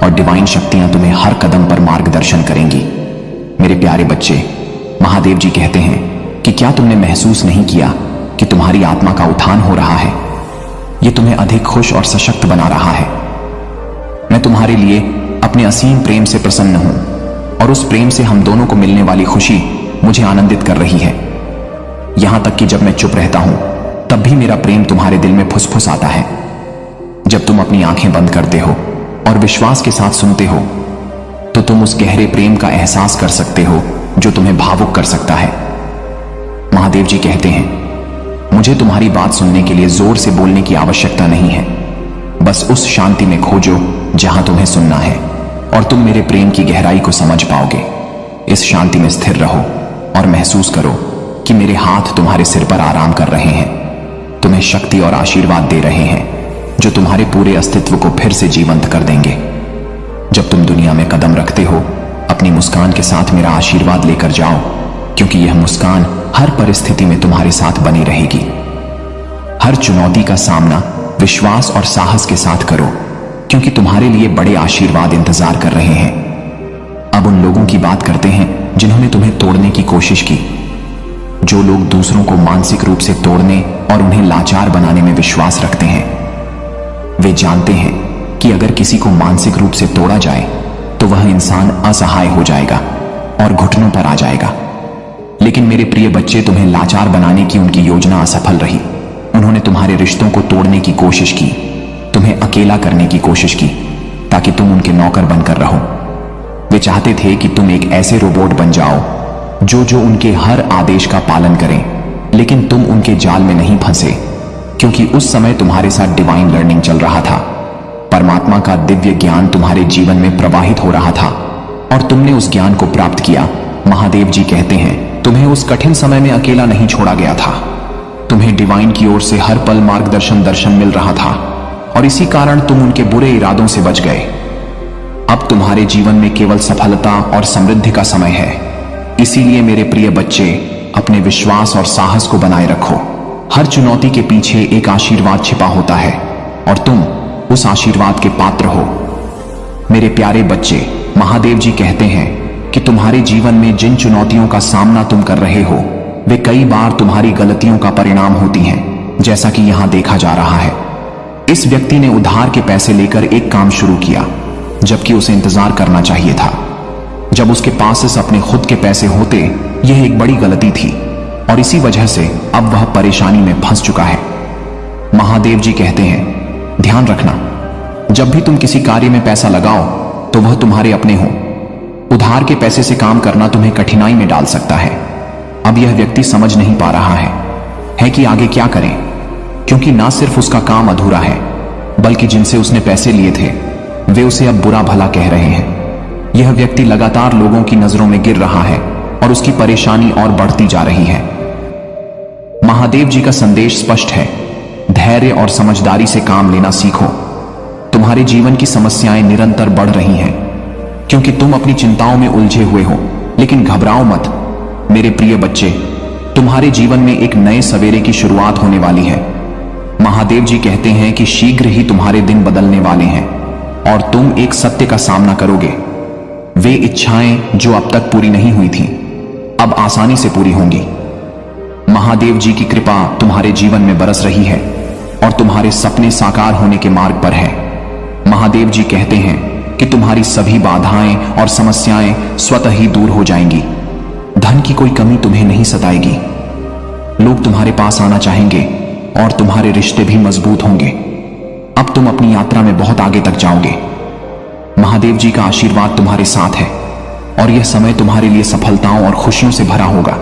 और डिवाइन शक्तियां तुम्हें हर कदम पर मार्गदर्शन करेंगी। मेरे प्यारे बच्चे, महादेव जी कहते हैं कि क्या तुमने महसूस नहीं किया कि तुम्हारी आत्मा का उत्थान हो रहा है? यह तुम्हें अधिक खुश और सशक्त बना रहा है। मैं तुम्हारे लिए अपने असीम प्रेम से प्रसन्न हूं और उस प्रेम से हम दोनों को मिलने वाली खुशी मुझे आनंदित कर रही है। यहां तक कि जब मैं चुप रहता हूं, तब भी मेरा प्रेम तुम्हारे दिल में फुसफुस आता है। जब तुम अपनी आंखें बंद करते हो और विश्वास के साथ सुनते हो, तो तुम उस गहरे प्रेम का एहसास कर सकते हो जो तुम्हें भावुक कर सकता है। महादेव जी कहते हैं, मुझे तुम्हारी बात सुनने के लिए जोर से बोलने की आवश्यकता नहीं है। बस उस शांति में खोजो जहां तुम्हें सुनना है और तुम मेरे प्रेम की गहराई को समझ पाओगे। इस शांति में स्थिर रहो और महसूस करो कि मेरे हाथ तुम्हारे सिर पर आराम कर रहे हैं, तुम्हें शक्ति और आशीर्वाद दे रहे हैं जो तुम्हारे पूरे अस्तित्व को फिर से जीवंत कर देंगे। जब तुम दुनिया में कदम रखते हो, अपनी मुस्कान के साथ मेरा आशीर्वाद लेकर जाओ, क्योंकि यह मुस्कान हर परिस्थिति में तुम्हारे साथ बनी रहेगी। हर चुनौती का सामना विश्वास और साहस के साथ करो, क्योंकि तुम्हारे लिए बड़े आशीर्वाद इंतजार कर रहे हैं। अब उन लोगों की बात करते हैं जिन्होंने तुम्हें तोड़ने की कोशिश की। जो लोग दूसरों को मानसिक रूप से तोड़ने और उन्हें लाचार बनाने में विश्वास रखते हैं, वे जानते हैं कि अगर किसी को मानसिक रूप से तोड़ा जाए तो वह इंसान असहाय हो जाएगा और घुटनों पर आ जाएगा। लेकिन मेरे प्रिय बच्चे, तुम्हें लाचार बनाने की उनकी योजना असफल रही। उन्होंने तुम्हारे रिश्तों को तोड़ने की कोशिश की, तुम्हें अकेला करने की कोशिश की, ताकि तुम उनके नौकर बनकर रहो। वे चाहते थे कि तुम एक ऐसे रोबोट बन जाओ जो उनके हर आदेश का पालन करें, लेकिन तुम उनके जाल में नहीं फंसे, क्योंकि उस समय तुम्हारे साथ डिवाइन लर्निंग चल रहा था। परमात्मा का दिव्य ज्ञान तुम्हारे जीवन में प्रवाहित हो रहा था और तुमने उस ज्ञान को प्राप्त किया। महादेव जी कहते हैं, तुम्हें उस कठिन समय में अकेला नहीं छोड़ा गया था। तुम्हें डिवाइन की ओर से हर पल दर्शन मिल रहा था और इसी कारण तुम उनके बुरे इरादों से बच गए। अब तुम्हारे जीवन में केवल सफलता और समृद्धि का समय है। इसीलिए मेरे प्रिय बच्चे, अपने विश्वास और साहस को बनाए रखो। हर चुनौती के पीछे एक आशीर्वाद छिपा होता है और तुम उस आशीर्वाद के पात्र हो। मेरे प्यारे बच्चे, महादेव जी कहते हैं कि तुम्हारे जीवन में जिन चुनौतियों का सामना तुम कर रहे हो, वे कई बार तुम्हारी गलतियों का परिणाम होती हैं, जैसा कि यहां देखा जा रहा है। इस व्यक्ति ने उधार के पैसे लेकर एक काम शुरू किया, जबकि उसे इंतजार करना चाहिए था। जब उसके पास अपने खुद के पैसे होते, यह एक बड़ी गलती थी और इसी वजह से अब वह परेशानी में फंस चुका है। महादेव जी कहते हैं, ध्यान रखना, जब भी तुम किसी कार्य में पैसा लगाओ तो वह तुम्हारे अपने हो। उधार के पैसे से काम करना तुम्हें कठिनाई में डाल सकता है। अब यह व्यक्ति समझ नहीं पा रहा है कि आगे क्या करें, क्योंकि ना सिर्फ उसका काम अधूरा है, बल्कि जिनसे उसने पैसे लिए थे वे उसे अब बुरा भला कह रहे हैं। यह व्यक्ति लगातार लोगों की नजरों में गिर रहा है और उसकी परेशानी और बढ़ती जा रही है। महादेव जी का संदेश स्पष्ट है, धैर्य और समझदारी से काम लेना सीखो। तुम्हारे जीवन की समस्याएं निरंतर बढ़ रही हैं, क्योंकि तुम अपनी चिंताओं में उलझे हुए हो। लेकिन घबराओ मत मेरे प्रिय बच्चे, तुम्हारे जीवन में एक नए सवेरे की शुरुआत होने वाली है। महादेव जी कहते हैं कि शीघ्र ही तुम्हारे दिन बदलने वाले हैं और तुम एक सत्य का सामना करोगे। वे इच्छाएं जो अब तक पूरी नहीं हुई थीं, अब आसानी से पूरी होंगी। महादेव जी की कृपा तुम्हारे जीवन में बरस रही है और तुम्हारे सपने साकार होने के मार्ग पर है। महादेव जी कहते हैं कि तुम्हारी सभी बाधाएं और समस्याएं स्वतः ही दूर हो जाएंगी। धन की कोई कमी तुम्हें नहीं सताएगी। लोग तुम्हारे पास आना चाहेंगे और तुम्हारे रिश्ते भी मजबूत होंगे। अब तुम अपनी यात्रा में बहुत आगे तक जाओगे। महादेव जी का आशीर्वाद तुम्हारे साथ है और यह समय तुम्हारे लिए सफलताओं और खुशियों से भरा होगा।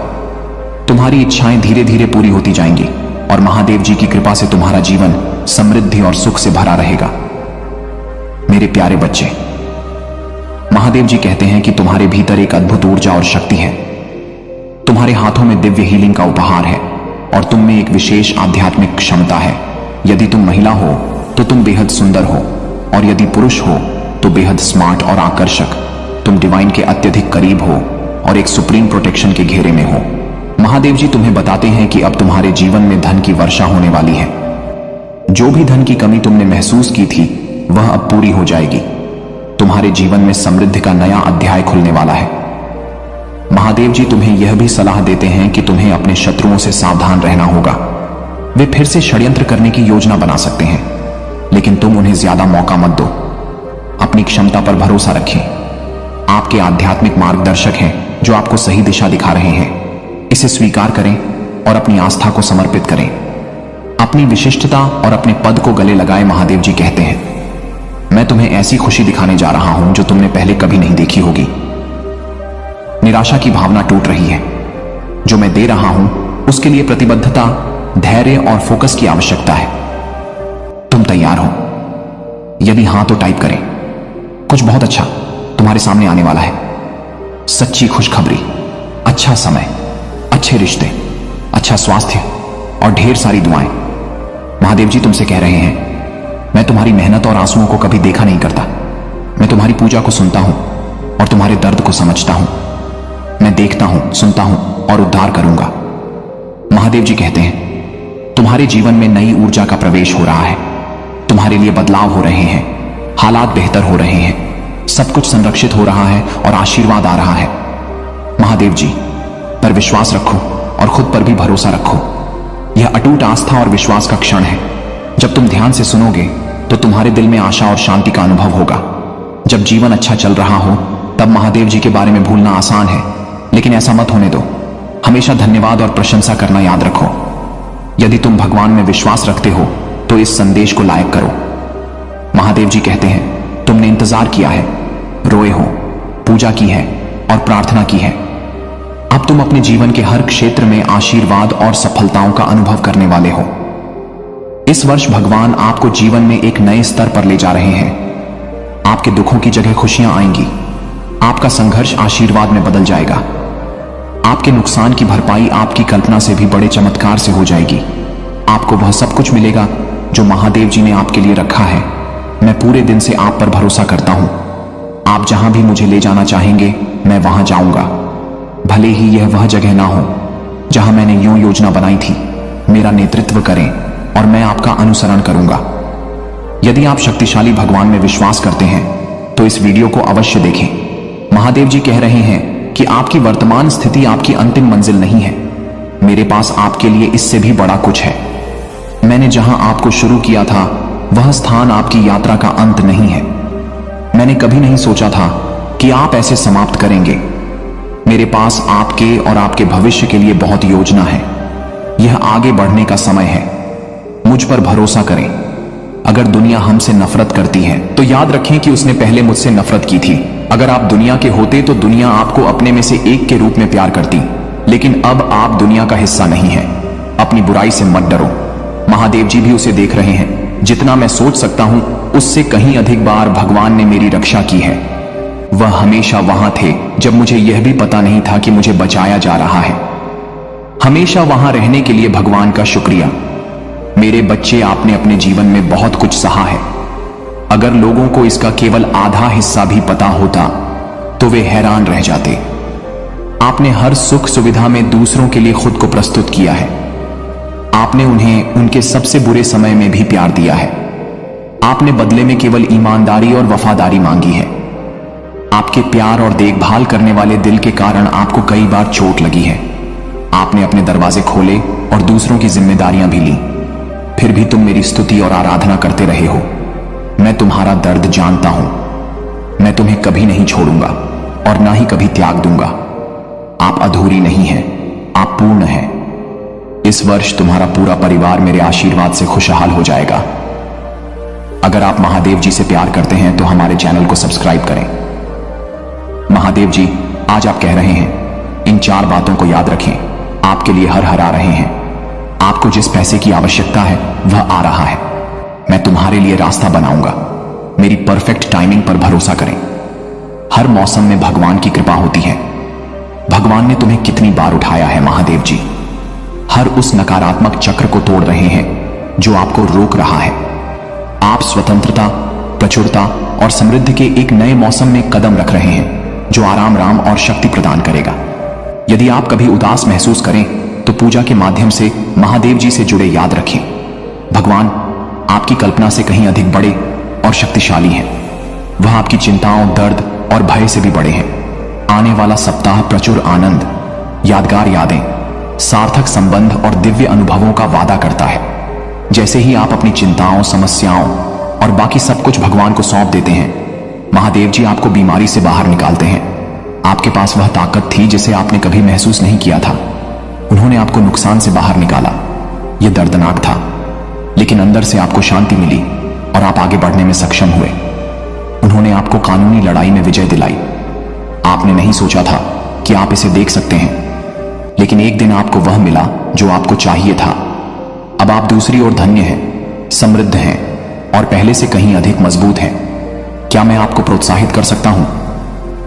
तुम्हारी इच्छाएं धीरे धीरे पूरी होती जाएंगी और महादेव जी की कृपा से तुम्हारा जीवन समृद्धि और सुख से भरा रहेगा। मेरे प्यारे बच्चे, महादेव जी कहते हैं कि तुम्हारे भीतर एक अद्भुत ऊर्जा और शक्ति है। तुम्हारे हाथों में दिव्य हीलिंग का उपहार है और तुम में एक विशेष आध्यात्मिक क्षमता है। यदि तुम महिला हो तो तुम बेहद सुंदर हो और यदि पुरुष हो तो बेहद स्मार्ट और आकर्षक। तुम डिवाइन के अत्यधिक करीब हो और एक सुप्रीम प्रोटेक्शन के घेरे में हो। महादेव जी तुम्हें बताते हैं कि अब तुम्हारे जीवन में धन की वर्षा होने वाली है। जो भी धन की कमी तुमने महसूस की थी वह अब पूरी हो जाएगी। तुम्हारे जीवन में समृद्धि का नया अध्याय खुलने वाला है। महादेव जी तुम्हें यह भी सलाह देते हैं कि तुम्हें अपने शत्रुओं से सावधान रहना होगा। वे फिर से षड्यंत्र करने की योजना बना सकते हैं, लेकिन तुम उन्हें ज्यादा मौका मत दो। अपनी क्षमता पर भरोसा रखें। आपके आध्यात्मिक मार्गदर्शक हैं जो आपको सही दिशा दिखा रहे हैं। इसे स्वीकार करें और अपनी आस्था को समर्पित करें। अपनी विशिष्टता और अपने पद को गले लगाए। महादेव जी कहते हैं, मैं तुम्हें ऐसी खुशी दिखाने जा रहा हूं जो तुमने पहले कभी नहीं देखी होगी। निराशा की भावना टूट रही है। जो मैं दे रहा हूं उसके लिए प्रतिबद्धता, धैर्य और फोकस की आवश्यकता है। तुम तैयार हो? यदि हां तो टाइप करें। कुछ बहुत अच्छा तुम्हारे सामने आने वाला है। सच्ची खुशखबरी, अच्छा समय, अच्छे रिश्ते, अच्छा स्वास्थ्य और ढेर सारी दुआएं। महादेव जी तुमसे कह रहे हैं, मैं तुम्हारी मेहनत और आंसुओं को कभी देखा नहीं करता। मैं तुम्हारी पूजा को सुनता हूं और तुम्हारे दर्द को समझता हूं। मैं देखता हूं, सुनता हूं और उद्धार करूंगा। महादेव जी कहते हैं, तुम्हारे जीवन में नई ऊर्जा का प्रवेश हो रहा है। तुम्हारे लिए बदलाव हो रहे हैं, हालात बेहतर हो रहे हैं, सब कुछ संरक्षित हो रहा है और आशीर्वाद आ रहा है। महादेव जी पर विश्वास रखो और खुद पर भी भरोसा रखो। यह अटूट आस्था और विश्वास का क्षण है। जब तुम ध्यान से सुनोगे तो तुम्हारे दिल में आशा और शांति का अनुभव होगा। जब जीवन अच्छा चल रहा हो तब महादेव जी के बारे में भूलना आसान है, लेकिन ऐसा मत होने दो। हमेशा धन्यवाद और प्रशंसा करना याद रखो। यदि तुम भगवान में विश्वास रखते हो तो इस संदेश को लायक करो। महादेव जी कहते हैं, तुमने इंतजार किया है, रोए हो, पूजा की है और प्रार्थना की है। अब तुम अपने जीवन के हर क्षेत्र में आशीर्वाद और सफलताओं का अनुभव करने वाले हो। इस वर्ष भगवान आपको जीवन में एक नए स्तर पर ले जा रहे हैं। आपके दुखों की जगह खुशियां आएंगी। आपका संघर्ष आशीर्वाद में बदल जाएगा। आपके नुकसान की भरपाई आपकी कल्पना से भी बड़े चमत्कार से हो जाएगी। आपको वह सब कुछ मिलेगा जो महादेव जी ने आपके लिए रखा है। मैं पूरे दिन से आप पर भरोसा करता हूं। आप जहां भी मुझे ले जाना चाहेंगे मैं वहां जाऊंगा, भले ही यह वह जगह ना हो जहां मैंने यूं योजना बनाई थी। मेरा नेतृत्व करें और मैं आपका अनुसरण करूंगा। यदि आप शक्तिशाली भगवान में विश्वास करते हैं तो इस वीडियो को अवश्य देखें। महादेव जी कह रहे हैं कि आपकी वर्तमान स्थिति आपकी अंतिम मंजिल नहीं है। मेरे पास आपके लिए इससे भी बड़ा कुछ है। मैंने जहां आपको शुरू किया था वह स्थान आपकी यात्रा का अंत नहीं है। मैंने कभी नहीं सोचा था कि आप ऐसे समाप्त करेंगे। मेरे पास आपके और आपके भविष्य के लिए बहुत योजना है। यह आगे बढ़ने का समय है। मुझ पर भरोसा करें। अगर दुनिया हमसे नफरत करती है तो याद रखें कि उसने पहले मुझसे नफरत की थी। अगर आप दुनिया के होते तो दुनिया आपको अपने में से एक के रूप में प्यार करती, लेकिन अब आप दुनिया का हिस्सा नहीं है। अपनी बुराई से मत डरो, महादेव जी भी उसे देख रहे हैं। जितना मैं सोच सकता हूं उससे कहीं अधिक बार भगवान ने मेरी रक्षा की है। वह हमेशा वहां थे जब मुझे यह भी पता नहीं था कि मुझे बचाया जा रहा है। हमेशा वहां रहने के लिए भगवान का शुक्रिया। मेरे बच्चे, आपने अपने जीवन में बहुत कुछ सहा है। अगर लोगों को इसका केवल आधा हिस्सा भी पता होता तो वे हैरान रह जाते। आपने हर सुख सुविधा में दूसरों के लिए खुद को प्रस्तुत किया है। आपने उन्हें उनके सबसे बुरे समय में भी प्यार दिया है। आपने बदले में केवल ईमानदारी और वफादारी मांगी है। आपके प्यार और देखभाल करने वाले दिल के कारण आपको कई बार चोट लगी है। आपने अपने दरवाजे खोले और दूसरों की जिम्मेदारियां भी ली, फिर भी तुम मेरी स्तुति और आराधना करते रहे हो। मैं तुम्हारा दर्द जानता हूं। मैं तुम्हें कभी नहीं छोड़ूंगा और ना ही कभी त्याग दूंगा। आप अधूरी नहीं हैं, आप पूर्ण हैं। इस वर्ष तुम्हारा पूरा परिवार मेरे आशीर्वाद से खुशहाल हो जाएगा। अगर आप महादेव जी से प्यार करते हैं तो हमारे चैनल को सब्सक्राइब करें। महादेव जी, आज आप कह रहे हैं, इन 4 बातों को याद रखें। आपके लिए हर हरा रहे हैं। आपको जिस पैसे की आवश्यकता है वह आ रहा है। मैं तुम्हारे लिए रास्ता बनाऊंगा। मेरी परफेक्ट टाइमिंग पर भरोसा करें। हर मौसम में भगवान की कृपा होती है। भगवान ने तुम्हें कितनी बार उठाया है महादेव जी। हर उस नकारात्मक चक्र को तोड़ रहे हैं जो आपको रोक रहा है। आप स्वतंत्रता, प्रचुरता और समृद्धि के एक नए मौसम में कदम रख रहे हैं जो आराम, राम और शक्ति प्रदान करेगा। यदि आप कभी उदास महसूस करें तो पूजा के माध्यम से महादेव जी से जुड़े याद रखें। भगवान आपकी कल्पना से कहीं अधिक बड़े और शक्तिशाली हैं। वह आपकी चिंताओं, दर्द और भय से भी बड़े हैं। आने वाला सप्ताह प्रचुर आनंद, यादगार यादें, सार्थक संबंध और दिव्य अनुभवों का वादा करता है। जैसे ही आप अपनी चिंताओं, समस्याओं और बाकी सब कुछ भगवान को सौंप देते हैं, महादेव जी आपको बीमारी से बाहर निकालते हैं। आपके पास वह ताकत थी जिसे आपने कभी महसूस नहीं किया था। उन्होंने आपको नुकसान से बाहर निकाला। यह दर्दनाक था, लेकिन अंदर से आपको शांति मिली और आप आगे बढ़ने में सक्षम हुए। उन्होंने आपको कानूनी लड़ाई में विजय दिलाई। आपने नहीं सोचा था कि आप इसे देख सकते हैं, लेकिन एक दिन आपको वह मिला जो आपको चाहिए था। अब आप दूसरी ओर धन्य हैं, समृद्ध हैं और पहले से कहीं अधिक मजबूत हैं। क्या मैं आपको प्रोत्साहित कर सकता हूं?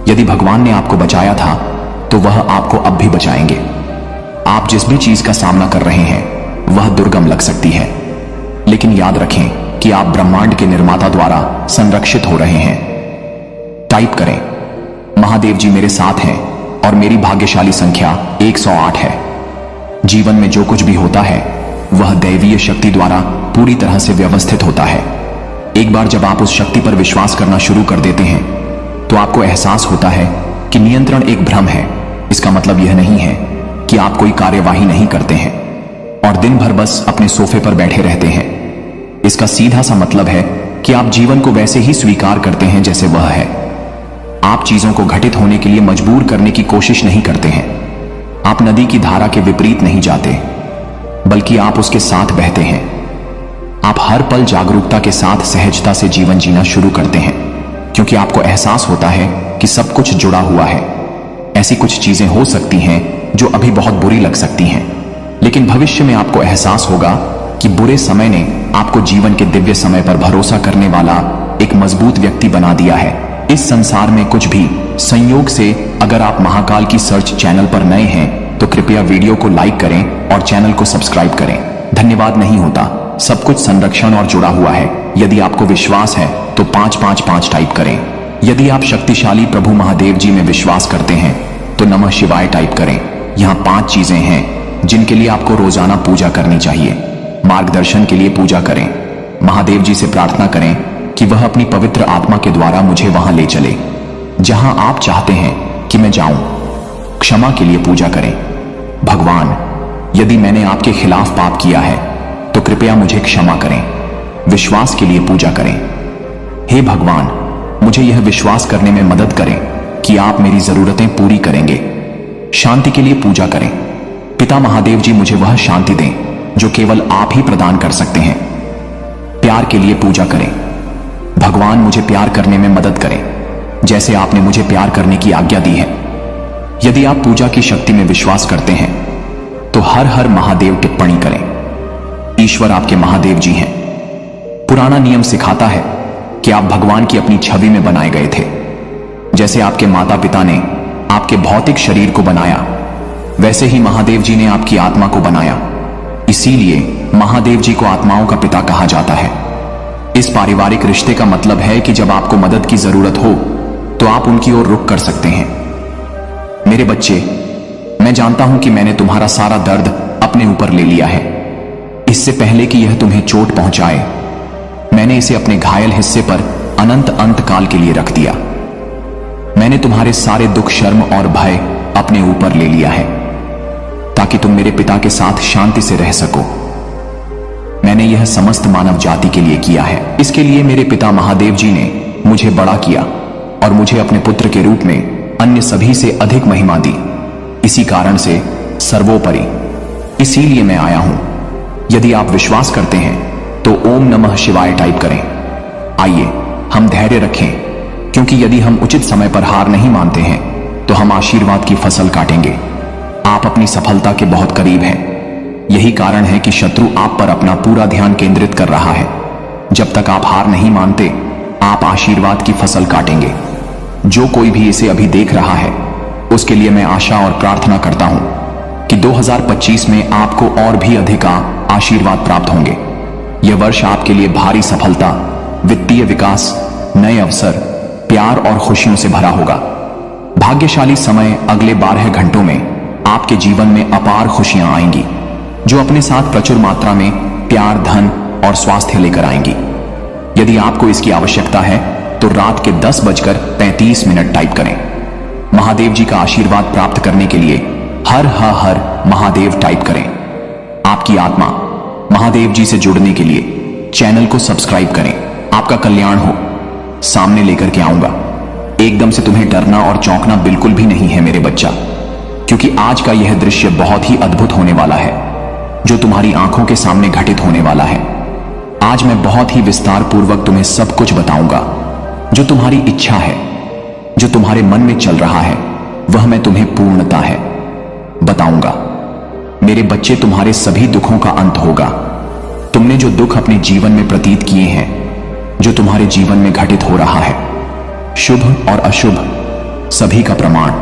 यदि भगवान ने आपको बचाया था तो वह आपको अब भी बचाएंगे। आप जिस भी चीज का सामना कर रहे हैं वह दुर्गम लग सकती है, लेकिन याद रखें कि आप ब्रह्मांड के निर्माता द्वारा संरक्षित हो रहे हैं। टाइप करें, महादेव जी मेरे साथ हैं और मेरी भाग्यशाली संख्या 108 है। जीवन में जो कुछ भी होता है वह दैवीय शक्ति द्वारा पूरी तरह से व्यवस्थित होता है। एक बार जब आप उस शक्ति पर विश्वास करना शुरू कर देते हैं तो आपको एहसास होता है कि नियंत्रण एक भ्रम है। इसका मतलब यह नहीं है कि आप कोई कार्यवाही नहीं करते हैं और दिन भर बस अपने सोफे पर बैठे रहते हैं। इसका सीधा सा मतलब है कि आप जीवन को वैसे ही स्वीकार करते हैं जैसे वह है। आप चीजों को घटित होने के लिए मजबूर करने की कोशिश नहीं करते हैं। आप नदी की धारा के विपरीत नहीं जाते, बल्कि आप उसके साथ बहते हैं। आप हर पल जागरूकता के साथ सहजता से जीवन जीना शुरू करते हैं, क्योंकि आपको एहसास होता है कि सब कुछ जुड़ा हुआ है। ऐसी कुछ चीजें हो सकती हैं जो अभी बहुत बुरी लग सकती हैं, लेकिन भविष्य में आपको एहसास होगा कि बुरे समय ने आपको जीवन के दिव्य समय पर भरोसा करने वाला एक मजबूत व्यक्ति बना दिया है। इस संसार में कुछ भी संयोग से, अगर आप महाकाल की सर्च चैनल पर नए हैं तो कृपया वीडियो को लाइक करें और चैनल को सब्सक्राइब करें। धन्यवाद नहीं होता, सब कुछ संरक्षण और जुड़ा हुआ है। यदि आपको विश्वास है तो 555 टाइप करें। यदि आप शक्तिशाली प्रभु महादेव जी में विश्वास करते हैं तो नमः शिवाय टाइप करें। यहाँ 5 चीजें हैं जिनके लिए आपको रोजाना पूजा करनी चाहिए। मार्गदर्शन के लिए पूजा करें। महादेव जी से प्रार्थना करें कि वह अपनी पवित्र आत्मा के द्वारा मुझे वहां ले चले जहां आप चाहते हैं कि मैं जाऊं। क्षमा के लिए पूजा करें। भगवान, यदि मैंने आपके खिलाफ पाप किया है तो कृपया मुझे क्षमा करें। विश्वास के लिए पूजा करें। हे भगवान, मुझे यह विश्वास करने में मदद करें कि आप मेरी जरूरतें पूरी करेंगे। शांति के लिए पूजा करें। पिता महादेव जी, मुझे वह शांति दें जो केवल आप ही प्रदान कर सकते हैं। प्यार के लिए पूजा करें। भगवान, मुझे प्यार करने में मदद करें जैसे आपने मुझे प्यार करने की आज्ञा दी है। यदि आप पूजा की शक्ति में विश्वास करते हैं तो हर हर महादेव टिप्पणी करें। ईश्वर आपके महादेव जी हैं। पुराना नियम सिखाता है कि आप भगवान की अपनी छवि में बनाए गए थे। जैसे आपके माता पिता ने आपके भौतिक शरीर को बनाया, वैसे ही महादेव जी ने आपकी आत्मा को बनाया। इसीलिए महादेव जी को आत्माओं का पिता कहा जाता है। इस पारिवारिक रिश्ते का मतलब है कि जब आपको मदद की जरूरत हो तो आप उनकी ओर रुख कर सकते हैं। मेरे बच्चे, मैं जानता हूं कि मैंने तुम्हारा सारा दर्द अपने ऊपर ले लिया है। इससे पहले कि यह तुम्हें चोट पहुंचाए, मैंने इसे अपने घायल हिस्से पर अनंत अंतकाल के लिए रख दिया। मैंने तुम्हारे सारे दुख, शर्म और भय अपने ऊपर ले लिया है ताकि तुम मेरे पिता के साथ शांति से रह सको। मैंने यह समस्त मानव जाति के लिए किया है। इसके लिए मेरे पिता महादेव जी ने मुझे बड़ा किया और मुझे अपने पुत्र के रूप में अन्य सभी से अधिक महिमा दी। इसी कारण से सर्वोपरि इसीलिए मैं आया हूं। यदि आप विश्वास करते हैं तो ओम नमः शिवाय टाइप करें। आइए हम धैर्य रखें, क्योंकि यदि हम उचित समय पर हार नहीं मानते हैं तो हम आशीर्वाद की फसल काटेंगे। आप अपनी सफलता के बहुत करीब हैं। यही कारण है कि शत्रु आप पर अपना पूरा ध्यान केंद्रित कर रहा है। जब तक आप हार नहीं मानते, आप आशीर्वाद की फसल काटेंगे। जो कोई भी इसे अभी देख रहा है, उसके लिए मैं आशा और प्रार्थना करता हूं कि 2025 में आपको और भी अधिक आशीर्वाद प्राप्त होंगे। यह वर्ष आपके लिए भारी सफलता, वित्तीय विकास, नए अवसर, प्यार और खुशियों से भरा होगा। भाग्यशाली समय अगले 12 घंटों में आपके जीवन में अपार खुशियां आएंगी, जो अपने साथ प्रचुर मात्रा में प्यार, धन और स्वास्थ्य लेकर आएंगी। यदि आपको इसकी आवश्यकता है तो रात के 10:35 टाइप करें। महादेव जी का आशीर्वाद प्राप्त करने के लिए हर हर महादेव टाइप करें। आपकी आत्मा महादेव जी से जुड़ने के लिए चैनल को सब्सक्राइब करें। आपका कल्याण हो। सामने लेकर के आऊंगा। एकदम से तुम्हें डरना और चौंकना बिल्कुल भी नहीं है मेरे बच्चा, क्योंकि आज का यह दृश्य बहुत ही अद्भुत होने वाला है, जो तुम्हारी आंखों के सामने घटित होने वाला है। आज मैं बहुत ही विस्तार पूर्वक तुम्हें सब कुछ बताऊंगा। जो तुम्हारी इच्छा है, जो तुम्हारे मन में चल रहा है, वह मैं तुम्हें पूर्णता है बताऊंगा। मेरे बच्चे, तुम्हारे सभी दुखों का अंत होगा। तुमने जो दुख अपने जीवन में प्रतीत किए हैं, जो तुम्हारे जीवन में घटित हो रहा है, शुभ और अशुभ सभी का प्रमाण,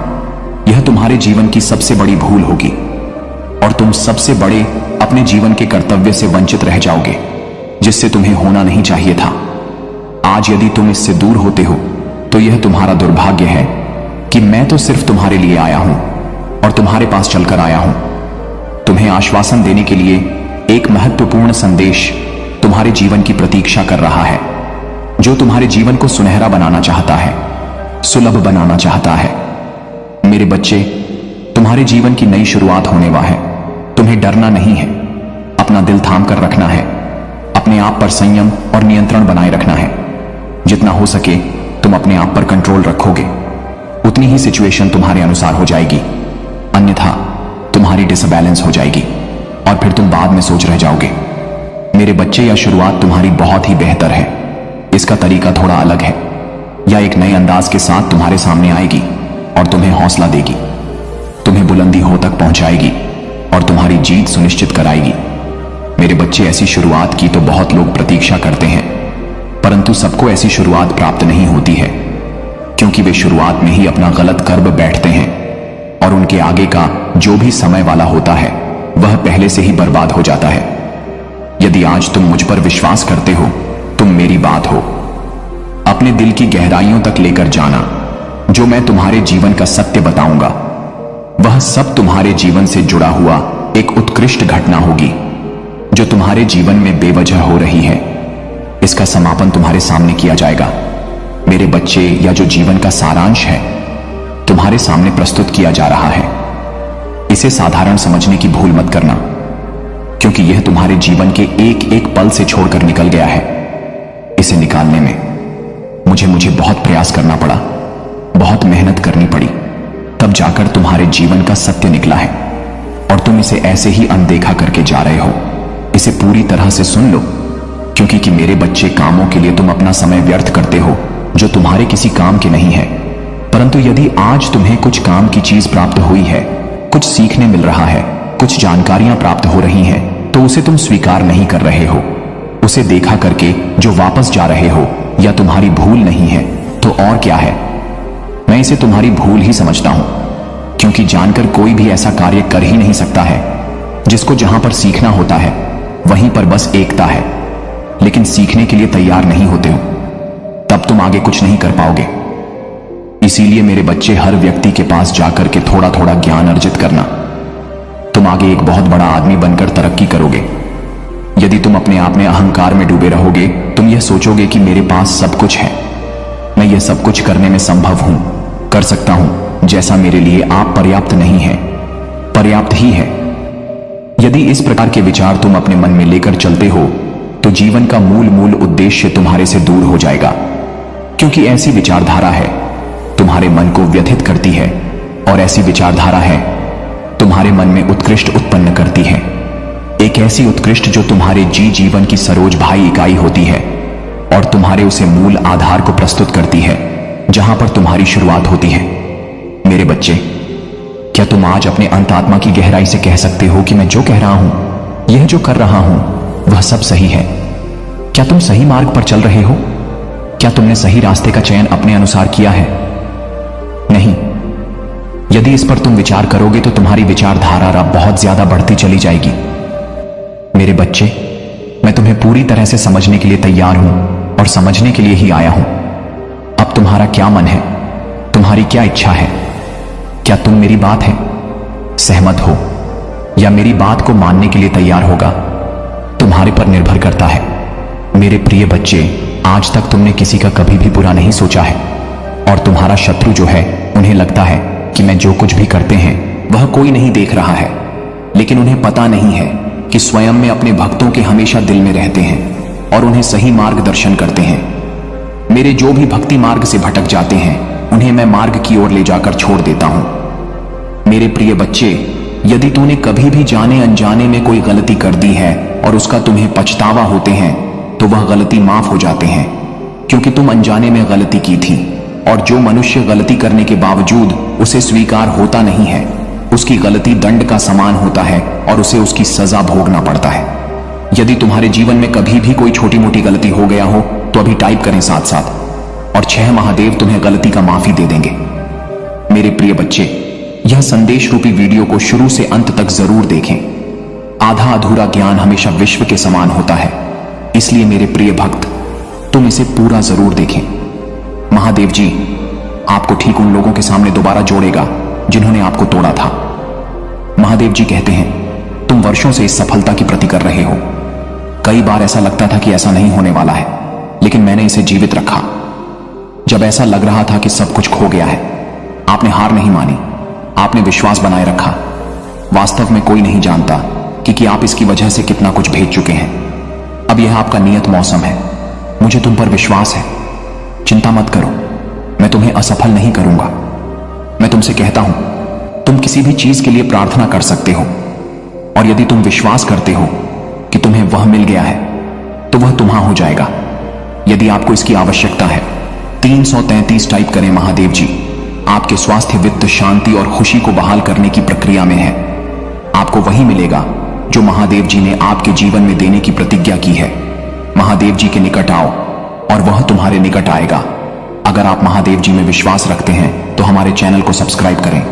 यह तुम्हारे जीवन की सबसे बड़ी भूल होगी और तुम सबसे बड़े अपने जीवन के कर्तव्य से वंचित रह जाओगे, जिससे तुम्हें होना नहीं चाहिए था। आज यदि तुम इससे दूर होते हो तो यह तुम्हारा दुर्भाग्य है कि मैं तो सिर्फ तुम्हारे लिए आया हूं और तुम्हारे पास चलकर आया हूं। तुम्हें आश्वासन देने के लिए एक महत्वपूर्ण संदेश तुम्हारे जीवन की प्रतीक्षा कर रहा है, जो तुम्हारे जीवन को सुनहरा बनाना चाहता है, सुलभ बनाना चाहता है। मेरे बच्चे, तुम्हारे जीवन की नई शुरुआत होने वाली है। तुम्हें डरना नहीं है, अपना दिल थाम कर रखना है, अपने आप पर संयम और नियंत्रण बनाए रखना है। जितना हो सके तुम अपने आप पर कंट्रोल रखोगे, उतनी ही सिचुएशन तुम्हारे अनुसार हो जाएगी, अन्यथा तुम्हारी डिसबैलेंस हो जाएगी और फिर तुम बाद में सोच रह जाओगे। मेरे बच्चे, यह शुरुआत तुम्हारी बहुत ही बेहतर है। इसका तरीका थोड़ा अलग है। यह एक नए अंदाज के साथ तुम्हारे सामने आएगी और तुम्हें हौसला देगी, तुम्हें बुलंदियों तक पहुंचाएगी और तुम्हारी जीत सुनिश्चित कराएगी। मेरे बच्चे, ऐसी शुरुआत की तो बहुत लोग प्रतीक्षा करते हैं, परंतु सबको ऐसी शुरुआत प्राप्त नहीं होती है, क्योंकि वे शुरुआत में ही अपना गलत कर्म बैठते हैं और उनके आगे का जो भी समय वाला होता है वह पहले से ही बर्बाद हो जाता है। यदि आज तुम मुझ पर विश्वास करते हो, तुम मेरी बात हो अपने दिल की गहराइयों तक लेकर जाना। जो मैं तुम्हारे जीवन का सत्य बताऊंगा, वह सब तुम्हारे जीवन से जुड़ा हुआ एक उत्कृष्ट घटना होगी, जो तुम्हारे जीवन में बेवजह हो रही है। इसका समापन तुम्हारे सामने किया जाएगा। मेरे बच्चे, या जो जीवन का सारांश है तुम्हारे सामने प्रस्तुत किया जा रहा है। इसे साधारण समझने की भूल मत करना, क्योंकि यह तुम्हारे जीवन के एक एक पल से छोड़कर निकल गया है। इसे निकालने में मुझे बहुत प्रयास करना पड़ा, बहुत मेहनत करनी पड़ी, तब जाकर तुम्हारे जीवन का सत्य निकला है और तुम इसे ऐसे ही अनदेखा करके जा रहे हो। इसे पूरी तरह से सुन लो, क्योंकि मेरे बच्चे, कामों के लिए तुम अपना समय व्यर्थ करते हो जो तुम्हारे किसी काम के नहीं है। परंतु यदि आज तुम्हें कुछ काम की चीज प्राप्त हुई है, कुछ सीखने मिल रहा है, कुछ जानकारियां प्राप्त हो रही हैं, तो उसे तुम स्वीकार नहीं कर रहे हो, उसे देखा करके जो वापस जा रहे हो, या तुम्हारी भूल नहीं है तो और क्या है। मैं इसे तुम्हारी भूल ही समझता हूं, क्योंकि जानकर कोई भी ऐसा कार्य कर ही नहीं सकता है। जिसको जहां पर सीखना होता है वहीं पर बस एकता है, लेकिन सीखने के लिए तैयार नहीं होते हो, तब तुम आगे कुछ नहीं कर पाओगे। इसीलिए मेरे बच्चे, हर व्यक्ति के पास जाकर के थोड़ा थोड़ा ज्ञान अर्जित करना। तुम आगे एक बहुत बड़ा आदमी बनकर तरक्की करोगे। यदि तुम अपने आप में अहंकार में डूबे रहोगे, तुम यह सोचोगे कि मेरे पास सब कुछ है, मैं यह सब कुछ करने में संभव हूं, कर सकता हूं, जैसा मेरे लिए आप पर्याप्त नहीं है, पर्याप्त ही है। यदि इस प्रकार के विचार तुम अपने मन में लेकर चलते हो, तो जीवन का मूल उद्देश्य तुम्हारे से दूर हो जाएगा, क्योंकि ऐसी विचारधारा है तुम्हारे मन को व्यथित करती है, और ऐसी विचारधारा है तुम्हारे मन में उत्कृष्ट उत्पन्न करती है। एक ऐसी उत्कृष्ट जो तुम्हारे जीवन की सरोज भाई इकाई होती है, और तुम्हारे उसे मूल आधार को प्रस्तुत करती है, जहां पर तुम्हारी शुरुआत होती है। मेरे बच्चे, क्या तुम आज अपने अंतरात्मा की गहराई से कह सकते हो कि मैं जो कह रहा हूं, यह जो कर रहा हूं, वह सब सही है? क्या तुम सही मार्ग पर चल रहे हो? क्या तुमने सही रास्ते का चयन अपने अनुसार किया है? नहीं। यदि इस पर तुम विचार करोगे तो तुम्हारी विचारधारा अब बहुत ज्यादा बढ़ती चली जाएगी। मेरे बच्चे, मैं तुम्हें पूरी तरह से समझने के लिए तैयार हूं, और समझने के लिए ही आया हूं। अब तुम्हारा क्या मन है, तुम्हारी क्या इच्छा है? क्या तुम मेरी बात है सहमत हो, या मेरी बात को मानने के लिए तैयार होगा? तुम्हारे पर निर्भर करता है। मेरे प्रिय बच्चे, आज तक तुमने किसी का कभी भी बुरा नहीं सोचा है, और तुम्हारा शत्रु जो है, उन्हें लगता है कि मैं जो कुछ भी करते हैं वह कोई नहीं देख रहा है, लेकिन उन्हें पता नहीं है कि स्वयं में अपने भक्तों के हमेशा दिल में रहते हैं और उन्हें सही मार्गदर्शन करते हैं। मेरे जो भी भक्ति मार्ग से भटक जाते हैं, उन्हें मैं मार्ग की ओर ले जाकर छोड़ देता हूं। मेरे प्रिय बच्चे, यदि तूने कभी भी जाने अनजाने में कोई गलती कर दी है और उसका तुम्हें पछतावा होते हैं, तो वह गलती माफ हो जाते हैं, क्योंकि तुम अनजाने में गलती की थी। और जो मनुष्य गलती करने के बावजूद उसे स्वीकार होता नहीं है, उसकी गलती दंड का समान होता है और उसे उसकी सजा भोगना पड़ता है। यदि तुम्हारे जीवन में कभी भी कोई छोटी मोटी गलती हो गया हो, तो अभी टाइप करें साथ साथ, और 6 महादेव तुम्हें गलती का माफी दे देंगे। मेरे प्रिय बच्चे, यह संदेश रूपी वीडियो को शुरू से अंत तक जरूर देखें। आधा अधूरा ज्ञान हमेशा विश्व के समान होता है, इसलिए मेरे प्रिय भक्त, तुम इसे पूरा जरूर देखें। महादेव जी आपको ठीक उन लोगों के सामने दोबारा जोड़ेगा जिन्होंने आपको तोड़ा था। महादेव जी कहते हैं, तुम वर्षों से इस सफलता की प्रति कर रहे हो। कई बार ऐसा लगता था कि ऐसा नहीं होने वाला है, लेकिन मैंने इसे जीवित रखा। जब ऐसा लग रहा था कि सब कुछ खो गया है, आपने हार नहीं मानी, आपने विश्वास बनाए रखा। वास्तव में कोई नहीं जानता कि आप इसकी वजह से कितना कुछ भेज चुके हैं। अब यह आपका नियत मौसम है। मुझे तुम पर विश्वास है, चिंता मत करो, मैं तुम्हें असफल नहीं करूंगा। मैं तुमसे कहता हूं, तुम किसी भी चीज के लिए प्रार्थना कर सकते हो, और यदि तुम विश्वास करते हो कि तुम्हें वह मिल गया है, तो वह तुम्हारा हो जाएगा। यदि आपको इसकी आवश्यकता है, 333 टाइप करें। महादेव जी आपके स्वास्थ्य, वित्त, शांति और खुशी को बहाल करने की प्रक्रिया में है। आपको वही मिलेगा जो महादेव जी ने आपके जीवन में देने की प्रतिज्ञा की है। महादेव जी के निकट आओ और वह तुम्हारे निकट आएगा। अगर आप महादेव जी में विश्वास रखते हैं तो हमारे चैनल को सब्सक्राइब करें।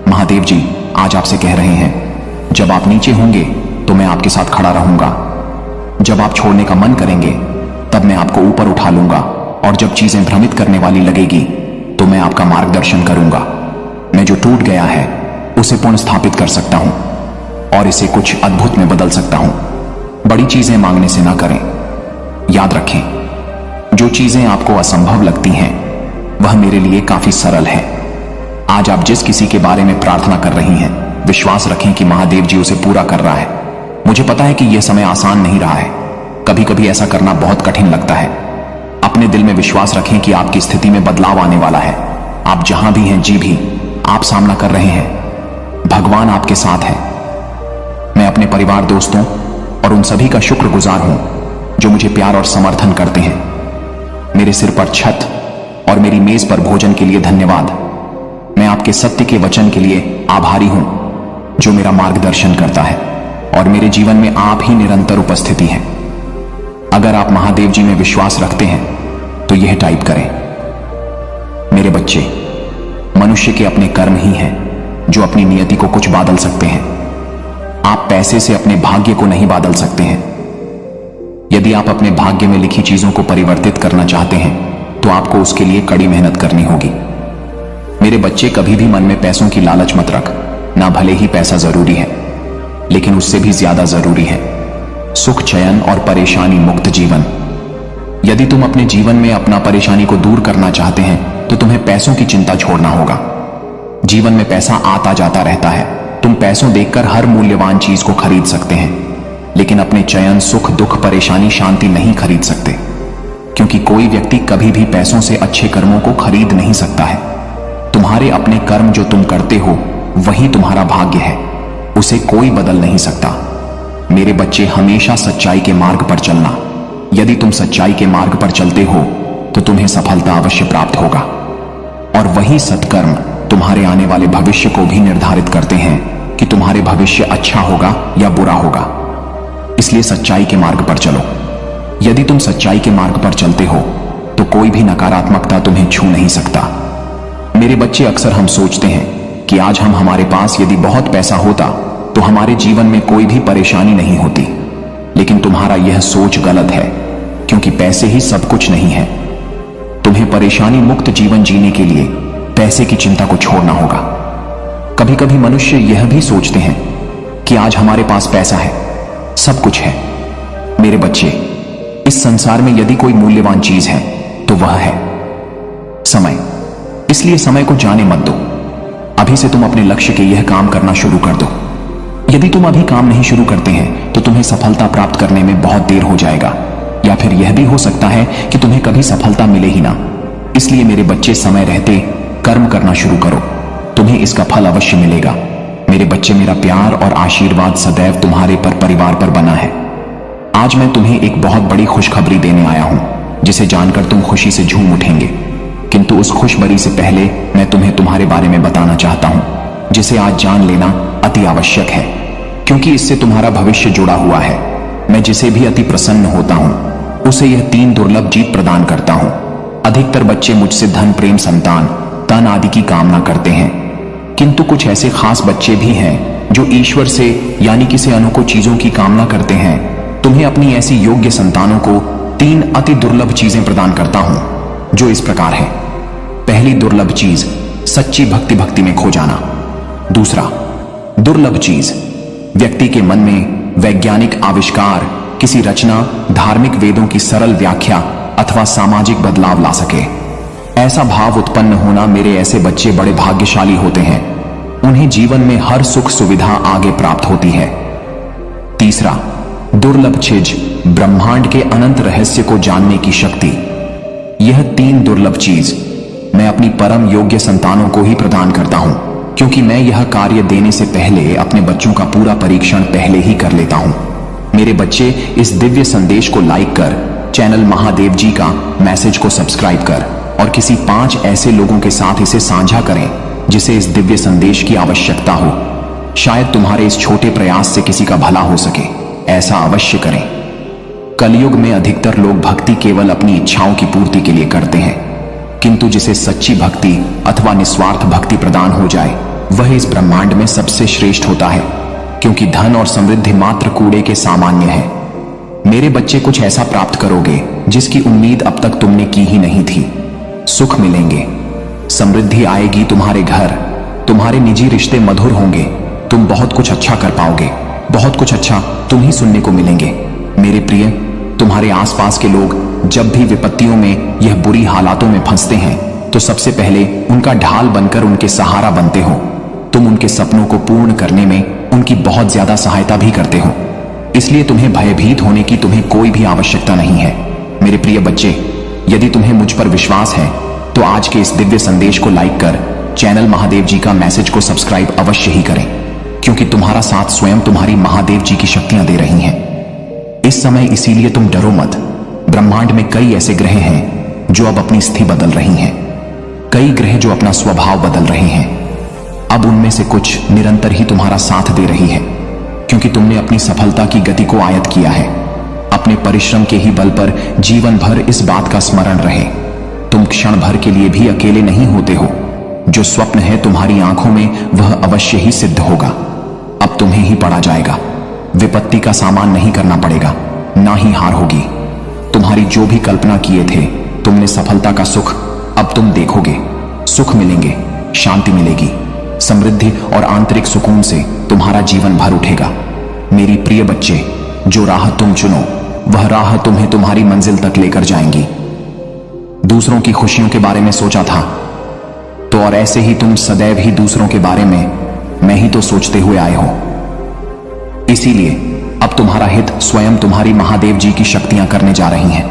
महादेव जी आज आपसे कह रहे हैं, जब आप नीचे होंगे तो मैं आपके साथ खड़ा रहूंगा। जब आप छोड़ने का मन करेंगे तब मैं आपको ऊपर उठा लूंगा, और जब चीजें भ्रमित करने वाली लगेगी तो मैं आपका मार्गदर्शन करूंगा। मैं जो टूट गया है उसे पुनः स्थापित कर सकता हूं और इसे कुछ अद्भुत में बदल सकता हूं। बड़ी चीजें मांगने से ना करें। याद रखें, जो चीजें आपको असंभव लगती हैं वह मेरे लिए काफी सरल है। आज आप जिस किसी के बारे में प्रार्थना कर रही हैं, विश्वास रखें कि महादेव जी उसे पूरा कर रहा है। मुझे पता है कि यह समय आसान नहीं रहा है, कभी कभी ऐसा करना बहुत कठिन लगता है। अपने दिल में विश्वास रखें कि आपकी स्थिति में बदलाव आने वाला है। आप जहां भी हैं, जी भी आप सामना कर रहे हैं, भगवान आपके साथ है। मैं अपने परिवार, दोस्तों और उन सभी का शुक्रगुजार हूं जो मुझे प्यार और समर्थन करते हैं। मेरे सिर पर छत, और मेरी मेज पर भोजन के लिए धन्यवाद। मैं आपके सत्य के वचन के लिए आभारी हूं, जो मेरा मार्गदर्शन करता है और मेरे जीवन में आप ही निरंतर उपस्थिति हैं। अगर आप महादेव जी में विश्वास रखते हैं तो यह टाइप करें। मेरे बच्चे, मनुष्य के अपने कर्म ही हैं जो अपनी नियति को कुछ बादल सकते हैं। आप पैसे से अपने भाग्य को नहीं बादल सकते हैं। यदि आप अपने भाग्य में लिखी चीजों को परिवर्तित करना चाहते हैं तो आपको उसके लिए कड़ी मेहनत करनी होगी। मेरे बच्चे, कभी भी मन में पैसों की लालच मत रख। ना भले ही पैसा जरूरी है, लेकिन उससे भी ज्यादा जरूरी है सुख, चयन और परेशानी मुक्त जीवन। यदि तुम अपने जीवन में अपना परेशानी को दूर करना चाहते हैं तो तुम्हें पैसों की चिंता छोड़ना होगा। जीवन में पैसा आता जाता रहता है। तुम पैसों देखकर हर मूल्यवान चीज को खरीद सकते हैं, लेकिन अपने चयन, सुख, दुख, परेशानी, शांति नहीं खरीद सकते, क्योंकि कोई व्यक्ति कभी भी पैसों से अच्छे कर्मों को खरीद नहीं सकता है। तुम्हारे अपने कर्म जो तुम करते हो वही तुम्हारा भाग्य है, उसे कोई बदल नहीं सकता। मेरे बच्चे, हमेशा सच्चाई के मार्ग पर चलना। यदि तुम सच्चाई के मार्ग पर चलते हो तो तुम्हें सफलता अवश्य प्राप्त होगा, और वही सत्कर्म तुम्हारे आने वाले भविष्य को भी निर्धारित करते हैं कि तुम्हारे भविष्य अच्छा होगा या बुरा होगा। इसलिए सच्चाई के मार्ग पर चलो। यदि तुम सच्चाई के मार्ग पर चलते हो तो कोई भी नकारात्मकता तुम्हें छू नहीं सकता। मेरे बच्चे, अक्सर हम सोचते हैं कि आज हमारे पास यदि बहुत पैसा होता तो हमारे जीवन में कोई भी परेशानी नहीं होती, लेकिन तुम्हारा यह सोच गलत है, क्योंकि पैसे ही सब कुछ नहीं है। तुम्हें परेशानी मुक्त जीवन जीने के लिए पैसे की चिंता को छोड़ना होगा। कभी कभी मनुष्य यह भी सोचते हैं कि आज हमारे पास पैसा है, सब कुछ है। मेरे बच्चे, इस संसार में यदि कोई मूल्यवान चीज है तो वह है समय। इसलिए समय को जाने मत दो। अभी से तुम अपने लक्ष्य के यह काम करना शुरू कर दो। यदि तुम अभी काम नहीं शुरू करते हैं तो तुम्हें सफलता प्राप्त करने में बहुत देर हो जाएगा, या फिर यह भी हो सकता है कि तुम्हें कभी सफलता मिले ही ना। इसलिए मेरे बच्चे, समय रहते कर्म करना शुरू करो, तुम्हें इसका फल अवश्य मिलेगा। मेरे बच्चे, मेरा प्यार और आशीर्वाद सदैव तुम्हारे परिवार पर बना है। आज मैं तुम्हें एक बहुत बड़ी खुशखबरी देने आया हूं, जिसे जानकर तुम खुशी से झूम उठेंगे। किंतु उस खुशखबरी से पहले मैं तुम्हें तुम्हारे बारे में बताना चाहता हूं, जिसे आज जान लेना अति आवश्यक है, क्योंकि इससे तुम्हारा भविष्य जुड़ा हुआ है। मैं जिसे भी अति प्रसन्न होता हूं उसे यह 3 दुर्लभ जीत प्रदान करता हूं। अधिकतर बच्चे मुझसे धन, प्रेम, संतान, तन आदि की कामना करते हैं, किंतु कुछ ऐसे खास बच्चे भी हैं जो ईश्वर से यानी कि से अनोखी चीजों की कामना करते हैं। तुम्हें अपनी ऐसी योग्य संतानों को 3 अति दुर्लभ चीजें प्रदान करता हूं, जो इस प्रकार है। पहली दुर्लभ चीज, सच्ची भक्ति में खो जाना। दूसरा दुर्लभ चीज, व्यक्ति के मन में वैज्ञानिक आविष्कार, किसी रचना, धार्मिक वेदों की सरल व्याख्या अथवा सामाजिक बदलाव ला सके। ऐसा भाव उत्पन्न होना। मेरे ऐसे बच्चे बड़े भाग्यशाली होते हैं। उन्हें जीवन में हर सुख सुविधा आगे प्राप्त होती है। तीसरा दुर्लभ चीज, ब्रह्मांड के अनंत रहस्य को जानने की शक्ति। यह 3 दुर्लभ चीज मैं अपनी परम योग्य संतानों को ही प्रदान करता हूं, क्योंकि मैं यह कार्य देने से पहले अपने बच्चों का पूरा परीक्षण पहले ही कर लेता हूं। मेरे बच्चे, इस दिव्य संदेश को लाइक कर, चैनल महादेव जी का मैसेज को सब्सक्राइब कर और किसी 5 ऐसे लोगों के साथ इसे साझा करें जिसे इस दिव्य संदेश की आवश्यकता हो। शायद तुम्हारे इस छोटे प्रयास से किसी का भला हो सके। ऐसा अवश्य करें। कलयुग में अधिकतर लोग भक्ति केवल अपनी इच्छाओं की पूर्ति के लिए करते हैं, किंतु जिसे सच्ची भक्ति अथवा निस्वार्थ भक्ति प्रदान हो जाए वह इस ब्रह्मांड में सबसे श्रेष्ठ होता है, क्योंकि धन और समृद्धि मात्र कूड़े के सामान्य है। मेरे बच्चे, कुछ ऐसा प्राप्त करोगे जिसकी उम्मीद अब तक तुमने की ही नहीं थी। सुख मिलेंगे, समृद्धि आएगी तुम्हारे घर, तुम्हारे निजी रिश्ते मधुर होंगे, तुम बहुत कुछ अच्छा कर पाओगे, बहुत कुछ अच्छा तुम ही सुनने को मिलेंगे। मेरे प्रिय, तुम्हारे आसपास के लोग जब भी विपत्तियों में यह बुरी हालातों में फंसते हैं तो सबसे पहले उनका ढाल बनकर उनके सहारा बनते हो। तुम उनके सपनों को पूर्ण करने में उनकी बहुत ज्यादा सहायता भी करते हो। इसलिए तुम्हें भयभीत होने की तुम्हें कोई भी आवश्यकता नहीं है। मेरे प्रिय बच्चे, यदि तुम्हें मुझ पर विश्वास है तो आज के इस दिव्य संदेश को लाइक कर चैनल महादेव जी का मैसेज को सब्सक्राइब अवश्य ही करें, क्योंकि तुम्हारा साथ स्वयं तुम्हारी महादेव जी की शक्तियां दे रही हैं इस समय। इसीलिए तुम डरो मत। ब्रह्मांड में कई ऐसे ग्रह हैं जो अब अपनी स्थिति बदल रही हैं, कई ग्रह जो अपना स्वभाव बदल रहे हैं। अब उनमें से कुछ निरंतर ही तुम्हारा साथ दे रही है, क्योंकि तुमने अपनी सफलता की गति को आयत किया है। अपने परिश्रम के ही बल पर जीवन भर इस बात का स्मरण रहे, तुम क्षण भर के लिए भी अकेले नहीं होते हो। जो स्वप्न है तुम्हारी आंखों में, वह अवश्य ही सिद्ध होगा। अब तुम्हें ही पड़ा जाएगा, विपत्ति का सामान नहीं करना पड़ेगा, ना ही हार होगी। तुम्हारी जो भी कल्पना किए थे तुमने सफलता का सुख अब तुम देखोगे। सुख मिलेंगे, शांति मिलेगी, समृद्धि और आंतरिक सुकून से तुम्हारा जीवन भर उठेगा। मेरी प्रिय बच्चे, जो राह तुम चुनो वह राह तुम्हें तुम्हारी मंजिल तक लेकर जाएंगी। दूसरों की खुशियों के बारे में सोचा था तो और ऐसे ही तुम सदैव ही दूसरों के बारे में मैं ही तो सोचते हुए आए हो। इसीलिए अब तुम्हारा हित स्वयं तुम्हारी महादेव जी की शक्तियां करने जा रही हैं।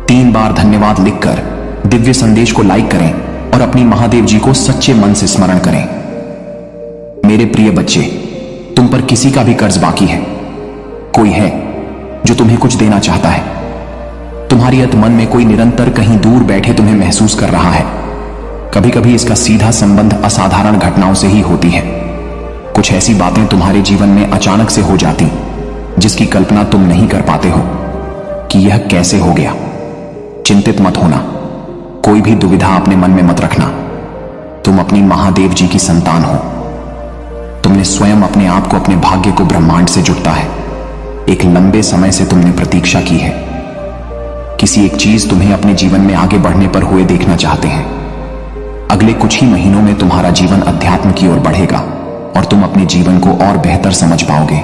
3 बार धन्यवाद लिखकर दिव्य संदेश को लाइक करें और अपनी महादेव जी को सच्चे मन से स्मरण करें। मेरे प्रिय बच्चे, तुम पर किसी का भी कर्ज बाकी है? कोई है जो तुम्हें कुछ देना चाहता है? तुम्हारी मन में कोई निरंतर कहीं दूर बैठे तुम्हें महसूस कर रहा है। कभी कभी इसका सीधा संबंध असाधारण घटनाओं से ही होती है। कुछ ऐसी बातें तुम्हारे जीवन में अचानक से हो जाती जिसकी कल्पना तुम नहीं कर पाते हो कि यह कैसे हो गया। चिंतित मत होना, कोई भी दुविधा अपने मन में मत रखना। तुम अपनी महादेव जी की संतान हो। तुमने स्वयं अपने आप को, अपने भाग्य को ब्रह्मांड से जुड़ता है। एक लंबे समय से तुमने प्रतीक्षा की है। किसी एक चीज तुम्हें अपने जीवन में आगे बढ़ने पर हुए देखना चाहते हैं। अगले कुछ ही महीनों में तुम्हारा जीवन अध्यात्म की ओर बढ़ेगा और तुम अपने जीवन को और बेहतर समझ पाओगे।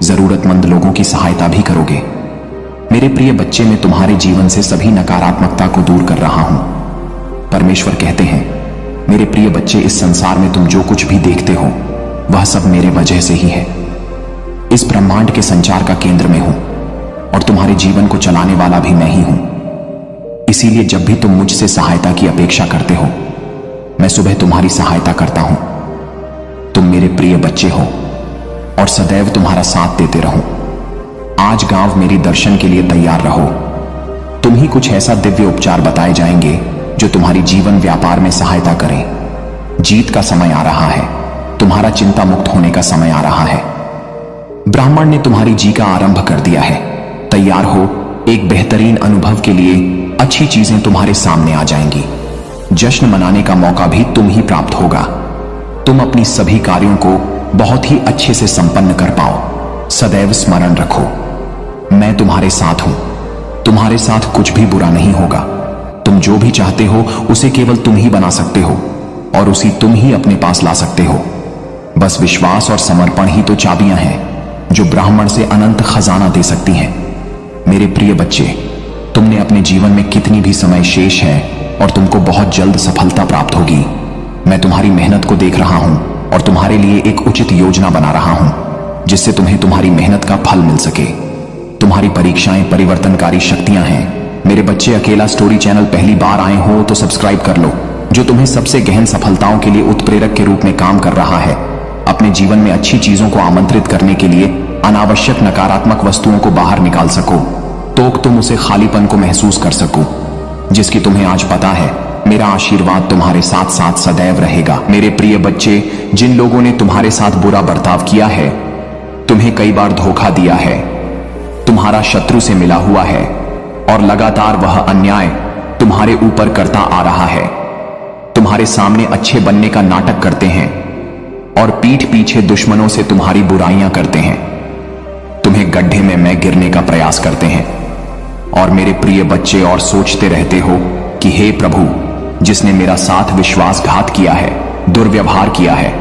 जरूरतमंद लोगों की सहायता भी करोगे। मेरे प्रिय बच्चे, मैं तुम्हारे जीवन से सभी नकारात्मकता को दूर कर रहा हूं। परमेश्वर कहते हैं, मेरे प्रिय बच्चे, इस संसार में तुम जो कुछ भी देखते हो वह सब मेरे वजह से ही है। इस ब्रह्मांड के संचार का केंद्र में हूं और तुम्हारे जीवन को चलाने वाला भी मैं ही हूं। इसीलिए जब भी तुम मुझसे सहायता की अपेक्षा करते हो, मैं सुबह तुम्हारी सहायता करता हूं। तुम मेरे प्रिय बच्चे हो और सदैव तुम्हारा साथ देते रहो। आज गांव मेरी दर्शन के लिए तैयार रहो। तुम ही कुछ ऐसा दिव्य उपचार बताए जाएंगे जो तुम्हारी जीवन व्यापार में सहायता करें। जीत का समय आ रहा है, तुम्हारा चिंता मुक्त होने का समय आ रहा है। ब्राह्मण ने तुम्हारी जी का आरंभ कर दिया है। तैयार हो, एक बेहतरीन अनुभव के लिए अच्छी चीजें तुम्हारे सामने आ जाएंगी। जश्न मनाने का मौका भी तुम ही प्राप्त होगा। तुम अपनी सभी कार्यों को बहुत ही अच्छे से संपन्न कर पाओ। सदैव स्मरण रखो, मैं तुम्हारे साथ हूं। तुम्हारे साथ कुछ भी बुरा नहीं होगा। तुम जो भी चाहते हो उसे केवल तुम ही बना सकते हो और उसी तुम ही अपने पास ला सकते हो। बस विश्वास और समर्पण ही तो चाबियां हैं जो ब्राह्मण से अनंत खजाना दे सकती हैं। मेरे प्रिय बच्चे, तुमने अपने जीवन में कितनी भी समय शेष है और तुमको बहुत जल्द सफलता प्राप्त होगी। मैं तुम्हारी मेहनत को देख रहा हूं और तुम्हारे लिए एक उचित योजना बना रहा हूं जिससे तुम्हें तुम्हारी मेहनत का फल मिल सके। तुम्हारी परीक्षाएं परिवर्तनकारी शक्तियां हैं। मेरे बच्चे, अकेला स्टोरी चैनल पहली बार आए हो तो सब्सक्राइब कर लो, जो तुम्हें सबसे गहन सफलताओं के लिए उत्प्रेरक के रूप में काम कर रहा है। अपने जीवन में अच्छी चीजों को आमंत्रित करने के लिए अनावश्यक नकारात्मक वस्तुओं को बाहर निकाल सको तो तुम उसे खालीपन को महसूस कर सको जिसकी तुम्हें आज पता है। मेरा आशीर्वाद तुम्हारे साथ साथ सदैव रहेगा। मेरे प्रिय बच्चे, जिन लोगों ने तुम्हारे साथ बुरा बर्ताव किया है, तुम्हें कई बार धोखा दिया है, तुम्हारा शत्रु से मिला हुआ है और लगातार वह अन्याय तुम्हारे ऊपर करता आ रहा है, तुम्हारे सामने अच्छे बनने का नाटक करते हैं और पीठ पीछे दुश्मनों से तुम्हारी बुराइयां करते हैं, तुम्हें गड्ढे में मैं गिरने का प्रयास करते हैं। और मेरे प्रिय बच्चे, और सोचते रहते हो कि हे प्रभु, जिसने मेरा साथ विश्वासघात किया है, दुर्व्यवहार किया है,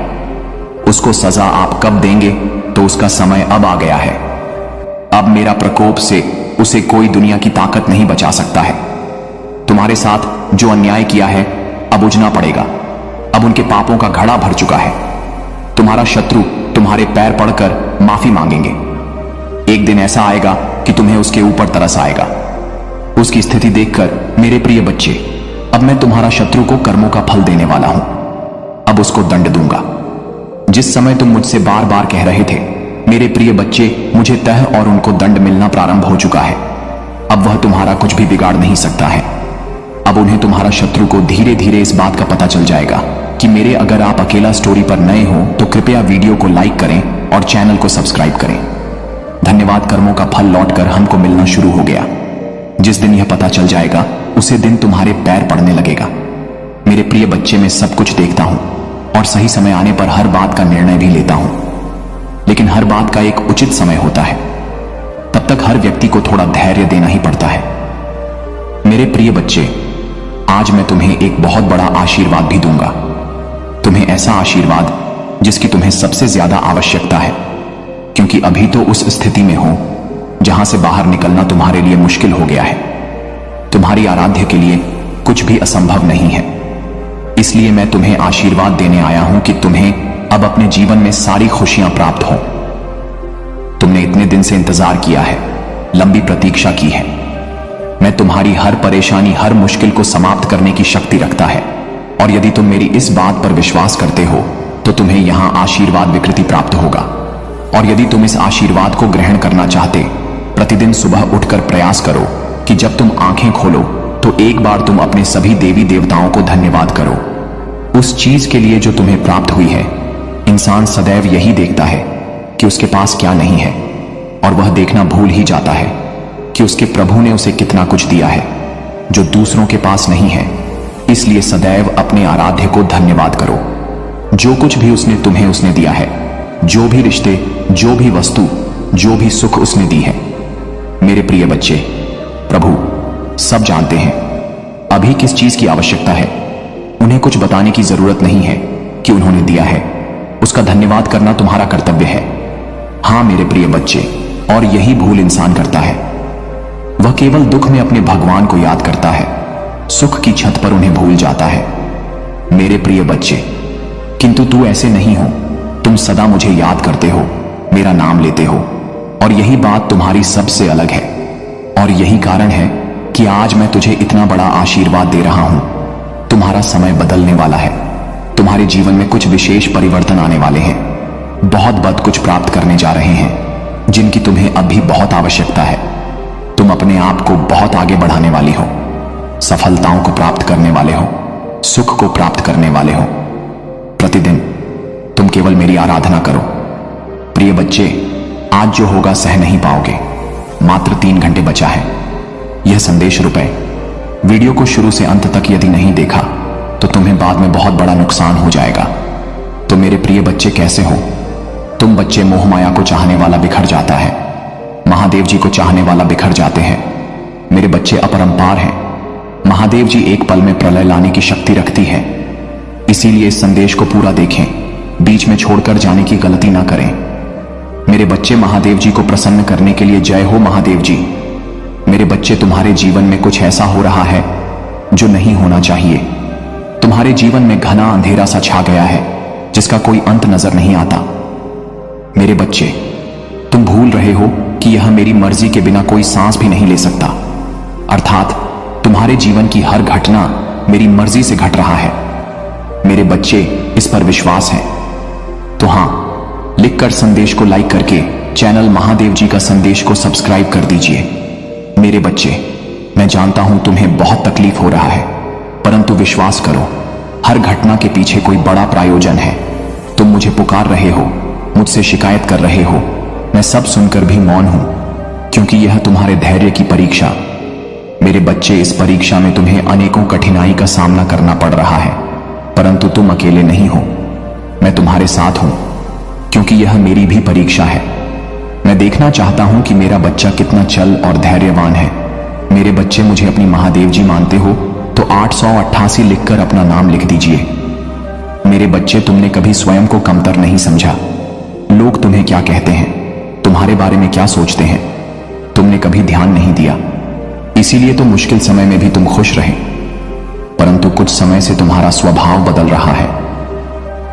उसको सजा आप कब देंगे? तो उसका समय अब आ गया है। अब मेरा प्रकोप से उसे कोई दुनिया की ताकत नहीं बचा सकता है। तुम्हारे साथ जो अन्याय किया है अब बुझना पड़ेगा। अब उनके पापों का घड़ा भर चुका है। तुम्हारा शत्रु तुम्हारे पैर पड़कर माफी मांगेंगे। एक दिन ऐसा आएगा कि तुम्हें उसके ऊपर तरस आएगा। उसकी स्थिति देखकर मेरे प्रिय बच्चे, अब मैं तुम्हारा शत्रु को कर्मों का फल देने वाला हूं। अब उसको दंड दूंगा। जिस समय तुम मुझसे बार बार कह रहे थे मेरे प्रिय बच्चे, मुझे तह और उनको दंड मिलना प्रारंभ हो चुका है। अब वह तुम्हारा कुछ भी बिगाड़ नहीं सकता है। अब उन्हें तुम्हारा शत्रु को धीरे धीरे इस बात का पता चल जाएगा कि मेरे अगर आप अकेला स्टोरी पर नए हो तो कृपया वीडियो को लाइक करें और चैनल को सब्सक्राइब करें। धन्यवाद। कर्मों का फल लौटकर हमको मिलना शुरू हो गया। जिस दिन यह पता चल जाएगा उसी दिन तुम्हारे पैर पड़ने लगेगा। मेरे प्रिय बच्चे, मैं सब कुछ देखता हूं और सही समय आने पर हर बात का निर्णय भी लेता हूं, लेकिन हर बात का एक उचित समय होता है। तब तक हर व्यक्ति को थोड़ा धैर्य देना ही पड़ता है। मेरे प्रिय बच्चे, आज मैं तुम्हें एक बहुत बड़ा आशीर्वाद भी दूंगा। तुम्हें ऐसा आशीर्वाद जिसकी तुम्हें सबसे ज्यादा आवश्यकता है, क्योंकि अभी तो उस स्थिति में हो जहां से बाहर निकलना तुम्हारे लिए मुश्किल हो गया है। तुम्हारी आराध्य के लिए कुछ भी असंभव नहीं है। इसलिए मैं तुम्हें आशीर्वाद देने आया हूं कि तुम्हें अब अपने जीवन में सारी खुशियां प्राप्त हो। तुमने इतने दिन से इंतजार किया है, लंबी प्रतीक्षा की है। मैं तुम्हारी हर परेशानी, हर मुश्किल को समाप्त करने की शक्ति रखता है, और यदि तुम मेरी इस बात पर विश्वास करते हो तो तुम्हें यहां आशीर्वाद विकृति प्राप्त होगा। और यदि तुम इस आशीर्वाद को ग्रहण करना चाहते, प्रतिदिन सुबह उठकर प्रयास करो कि जब तुम आंखें खोलो तो एक बार तुम अपने सभी देवी देवताओं को धन्यवाद करो उस चीज के लिए जो तुम्हें प्राप्त हुई है। इंसान सदैव यही देखता है कि उसके पास क्या नहीं है, और वह देखना भूल ही जाता है कि उसके प्रभु ने उसे कितना कुछ दिया है जो दूसरों के पास नहीं है। इसलिए सदैव अपने आराध्य को धन्यवाद करो। जो कुछ भी उसने तुम्हें उसने दिया है, जो भी रिश्ते, जो भी वस्तु, जो भी सुख उसने दी है। मेरे प्रिय बच्चे, प्रभु सब जानते हैं अभी किस चीज की आवश्यकता है। उन्हें कुछ बताने की जरूरत नहीं है कि उन्होंने दिया है। उसका धन्यवाद करना तुम्हारा कर्तव्य है। हां मेरे प्रिय बच्चे, और यही भूल इंसान करता है। वह केवल दुख में अपने भगवान को याद करता है, सुख की छत पर उन्हें भूल जाता है। मेरे प्रिय बच्चे, किंतु तू ऐसे नहीं हो। तुम सदा मुझे याद करते हो, मेरा नाम लेते हो, और यही बात तुम्हारी सबसे अलग है। और यही कारण है कि आज मैं तुझे इतना बड़ा आशीर्वाद दे रहा हूं। तुम्हारा समय बदलने वाला है। तुम्हारे जीवन में कुछ विशेष परिवर्तन आने वाले हैं। बहुत बद कुछ प्राप्त करने जा रहे हैं जिनकी तुम्हें अब भी बहुत आवश्यकता है। तुम अपने आप को बहुत आगे बढ़ाने वाली हो, सफलताओं को प्राप्त करने वाले हो, सुख को प्राप्त करने वाले हो। प्रतिदिन तुम केवल मेरी आराधना करो। प्रिय बच्चे, आज जो होगा सह नहीं पाओगे। मात्र 3 घंटे बचा है। यह संदेश रुपए। वीडियो को शुरू से अंत तक यदि नहीं देखा तो तुम्हें बाद में बहुत बड़ा नुकसान हो जाएगा। तो मेरे प्रिय बच्चे, कैसे हो तुम? बच्चे, मोह माया को चाहने वाला बिखर जाता है, महादेव जी को चाहने वाला बिखर जाते हैं। मेरे बच्चे अपरंपार हैं। महादेव जी एक पल में प्रलय लाने की शक्ति रखती है। इसीलिए इस संदेश को पूरा देखें, बीच में छोड़कर जाने की गलती ना करें। मेरे बच्चे, महादेव जी को प्रसन्न करने के लिए जय हो महादेव जी। मेरे बच्चे, तुम्हारे जीवन में कुछ ऐसा हो रहा है जो नहीं होना चाहिए। तुम्हारे जीवन में घना अंधेरा सा छा गया है जिसका कोई अंत नजर नहीं आता। मेरे बच्चे, तुम भूल रहे हो कि यह मेरी मर्जी के बिना कोई सांस भी नहीं ले सकता। अर्थात तुम्हारे जीवन की हर घटना मेरी मर्जी से घट रहा है। मेरे बच्चे, इस पर विश्वास है तो हां, लिखकर संदेश को लाइक करके चैनल महादेव जी का संदेश को सब्सक्राइब कर दीजिए। मेरे बच्चे, मैं जानता हूं तुम्हें बहुत तकलीफ हो रहा है, परंतु विश्वास करो, हर घटना के पीछे कोई बड़ा प्रायोजन है। तुम मुझे पुकार रहे हो, मुझसे शिकायत कर रहे हो, मैं सब सुनकर भी मौन हूं, क्योंकि यह तुम्हारे धैर्य की परीक्षा। मेरे बच्चे, इस परीक्षा में तुम्हें अनेकों कठिनाई का सामना करना पड़ रहा है, परंतु तुम अकेले नहीं हो। मैं तुम्हारे साथ हूं, क्योंकि यह मेरी भी परीक्षा है। मैं देखना चाहता हूं कि मेरा बच्चा कितना चल और धैर्यवान है। मेरे बच्चे, मुझे अपनी महादेव जी मानते हो तो 888 लिखकर अपना नाम लिख दीजिए। मेरे बच्चे, तुमने कभी स्वयं को कमतर नहीं समझा। लोग तुम्हें क्या कहते हैं, तुम्हारे बारे में क्या सोचते हैं, तुमने कभी ध्यान नहीं दिया। इसीलिए तो मुश्किल समय में भी तुम खुश रहे। परंतु कुछ समय से तुम्हारा स्वभाव बदल रहा है।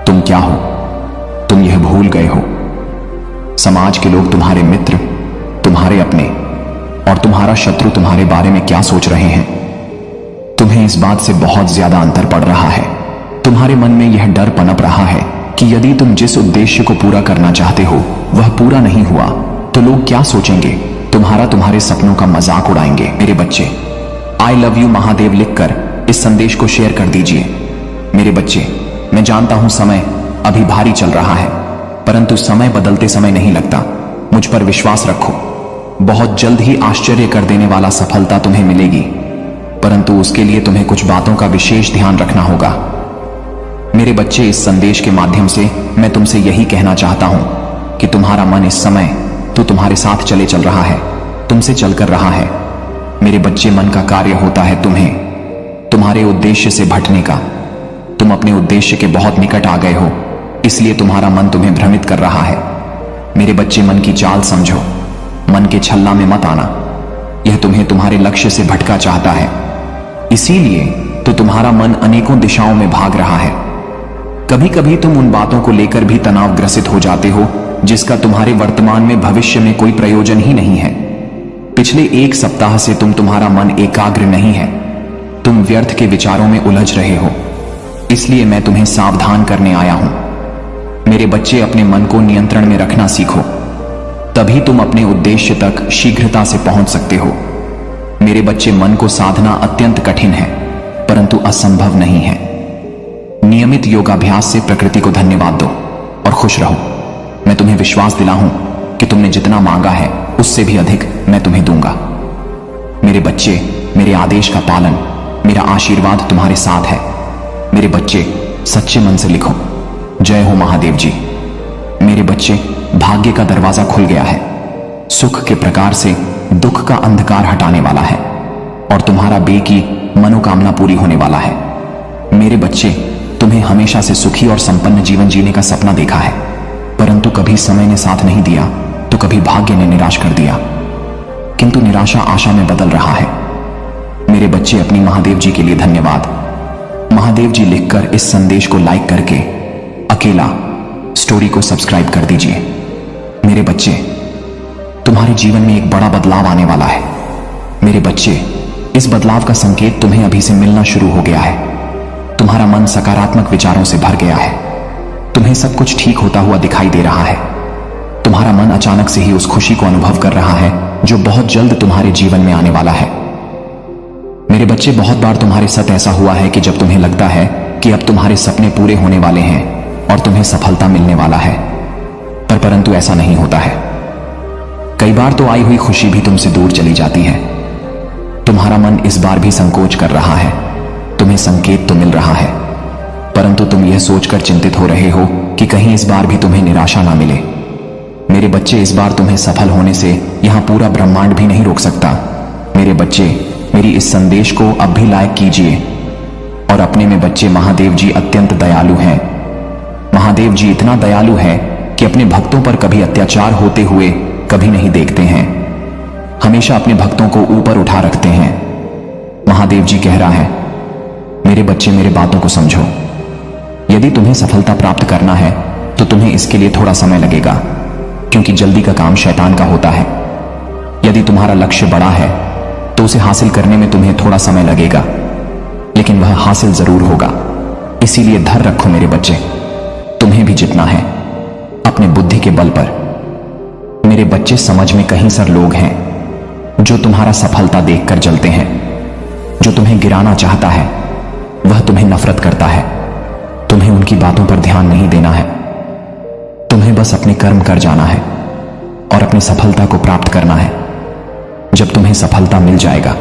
तुम क्या हो, तुम यह भूल गए हो। समाज के लोग तुम्हारे मित्र, तुम्हारे अपने और तुम्हारा शत्रु तुम्हारे बारे में क्या सोच रहे हैं। तुम्हें इस बात से बहुत ज्यादा अंतर पड़ रहा है। तुम्हारे मन में यह डर पनप रहा है कि यदि तुम जिस उद्देश्य को पूरा करना चाहते हो वह पूरा नहीं हुआ तो लोग क्या सोचेंगे। तुम्हारे सपनों का मजाक उड़ाएंगे। मेरे बच्चे, आई लव यू महादेव लिखकर इस संदेश को शेयर कर दीजिए। मेरे बच्चे, मैं जानता हूं समय अभी भारी चल रहा है, परंतु समय बदलते समय नहीं लगता। मुझ पर विश्वास रखो, बहुत जल्द ही आश्चर्य कर देने वाला सफलता तुम्हें मिलेगी, परंतु उसके लिए तुम्हें कुछ बातों का विशेष ध्यान रखना होगा। मेरे बच्चे, इस संदेश के माध्यम से मैं तुमसे यही कहना चाहता हूं कि तुम्हारा मन इस समय तो तुम्हारे साथ चल रहा है, तुमसे चलकर रहा है। मेरे बच्चे, मन का कार्य होता है तुम्हारे उद्देश्य से भटकने का। तुम अपने उद्देश्य के बहुत निकट आ गए हो, इसलिए तुम्हारा मन तुम्हें भ्रमित कर रहा है। मेरे बच्चे, मन की चाल समझो, मन के छल्ला में मत आना। यह तुम्हें तुम्हारे लक्ष्य से भटका चाहता है, इसीलिए तो तुम्हारा मन अनेकों दिशाओं में भाग रहा है। कभी कभी तुम उन बातों को लेकर भी तनावग्रसित हो जाते हो जिसका तुम्हारे वर्तमान में भविष्य में कोई प्रयोजन ही नहीं है। पिछले एक सप्ताह से तुम्हारा मन एकाग्र नहीं है, तुम व्यर्थ के विचारों में उलझ रहे हो, इसलिए मैं तुम्हें सावधान करने आया हूं। मेरे बच्चे, अपने मन को नियंत्रण में रखना सीखो, तभी तुम अपने उद्देश्य तक शीघ्रता से पहुंच सकते हो। मेरे बच्चे, मन को साधना अत्यंत कठिन है, परंतु असंभव नहीं है। नियमित योगाभ्यास से प्रकृति को धन्यवाद दो और खुश रहो। मैं तुम्हें विश्वास दिलाऊं कि तुमने जितना मांगा है उससे भी अधिक मैं तुम्हें दूंगा। मेरे बच्चे, मेरे आदेश का पालन, मेरा आशीर्वाद तुम्हारे साथ है। मेरे बच्चे, सच्चे मन से लिखो, जय हो महादेव जी। मेरे बच्चे, भाग्य का दरवाजा खुल गया है। सुख के प्रकार से दुख का अंधकार हटाने वाला है और तुम्हारा बे की मनोकामना पूरी होने वाला है। मेरे बच्चे, तुम्हें हमेशा से सुखी और संपन्न जीवन जीने का सपना देखा है, परंतु कभी समय ने साथ नहीं दिया तो कभी भाग्य ने निराश कर दिया, किंतु निराशा आशा में बदल रहा है। मेरे बच्चे, अपनी महादेव जी के लिए धन्यवाद। महादेव जी लिखकर इस संदेश को लाइक करके अकेला स्टोरी को सब्सक्राइब कर दीजिए। मेरे बच्चे, तुम्हारे जीवन में एक बड़ा बदलाव आने वाला है। मेरे बच्चे, इस बदलाव का संकेत तुम्हें अभी से मिलना शुरू हो गया है। तुम्हारा मन सकारात्मक विचारों से भर गया है, तुम्हें सब कुछ ठीक होता हुआ दिखाई दे रहा है। तुम्हारा मन अचानक से ही उस खुशी को अनुभव कर रहा है जो बहुत जल्द तुम्हारे जीवन में आने वाला है। मेरे बच्चे, बहुत बार तुम्हारे साथ ऐसा हुआ है कि जब तुम्हें लगता है कि अब तुम्हारे सपने पूरे होने वाले हैं और तुम्हें सफलता मिलने वाला है, परंतु ऐसा नहीं होता है। कई बार तो आई हुई खुशी भी तुमसे दूर चली जाती है। तुम्हारा मन इस बार भी संकोच कर रहा है। तुम्हें संकेत तो मिल रहा है, परंतु तुम यह सोचकर चिंतित हो रहे हो कि कहीं इस बार भी तुम्हें निराशा ना मिले। मेरे बच्चे, इस बार तुम्हें सफल होने से यहां पूरा ब्रह्मांड भी नहीं रोक सकता। मेरे बच्चे, मेरी इस संदेश को अब भी लाइक कीजिए और अपने में बच्चे, महादेव जी अत्यंत दयालु हैं। महादेव जी इतना दयालु है कि अपने भक्तों पर कभी अत्याचार होते हुए कभी नहीं देखते हैं, हमेशा अपने भक्तों को ऊपर उठा रखते हैं। महादेव जी कह रहा है, मेरे बच्चे, मेरे बातों को समझो। यदि तुम्हें सफलता प्राप्त करना है तो तुम्हें इसके लिए थोड़ा समय लगेगा, क्योंकि जल्दी का काम शैतान का होता है। यदि तुम्हारा लक्ष्य बड़ा है तो उसे हासिल करने में तुम्हें थोड़ा समय लगेगा, लेकिन वह हासिल जरूर होगा। इसीलिए धैर्य रखो मेरे बच्चे, तुम्हें भी जितना है अपने बुद्धि के बल पर। मेरे बच्चे, समझ में कहीं सर लोग हैं जो तुम्हारा सफलता देखकर जलते हैं, जो तुम्हें गिराना चाहता है, वह तुम्हें नफरत करता है। तुम्हें उनकी बातों पर ध्यान नहीं देना है, तुम्हें बस अपने कर्म कर जाना है और अपनी सफलता को प्राप्त करना है। जब तुम्हें सफलता मिल जाएगा,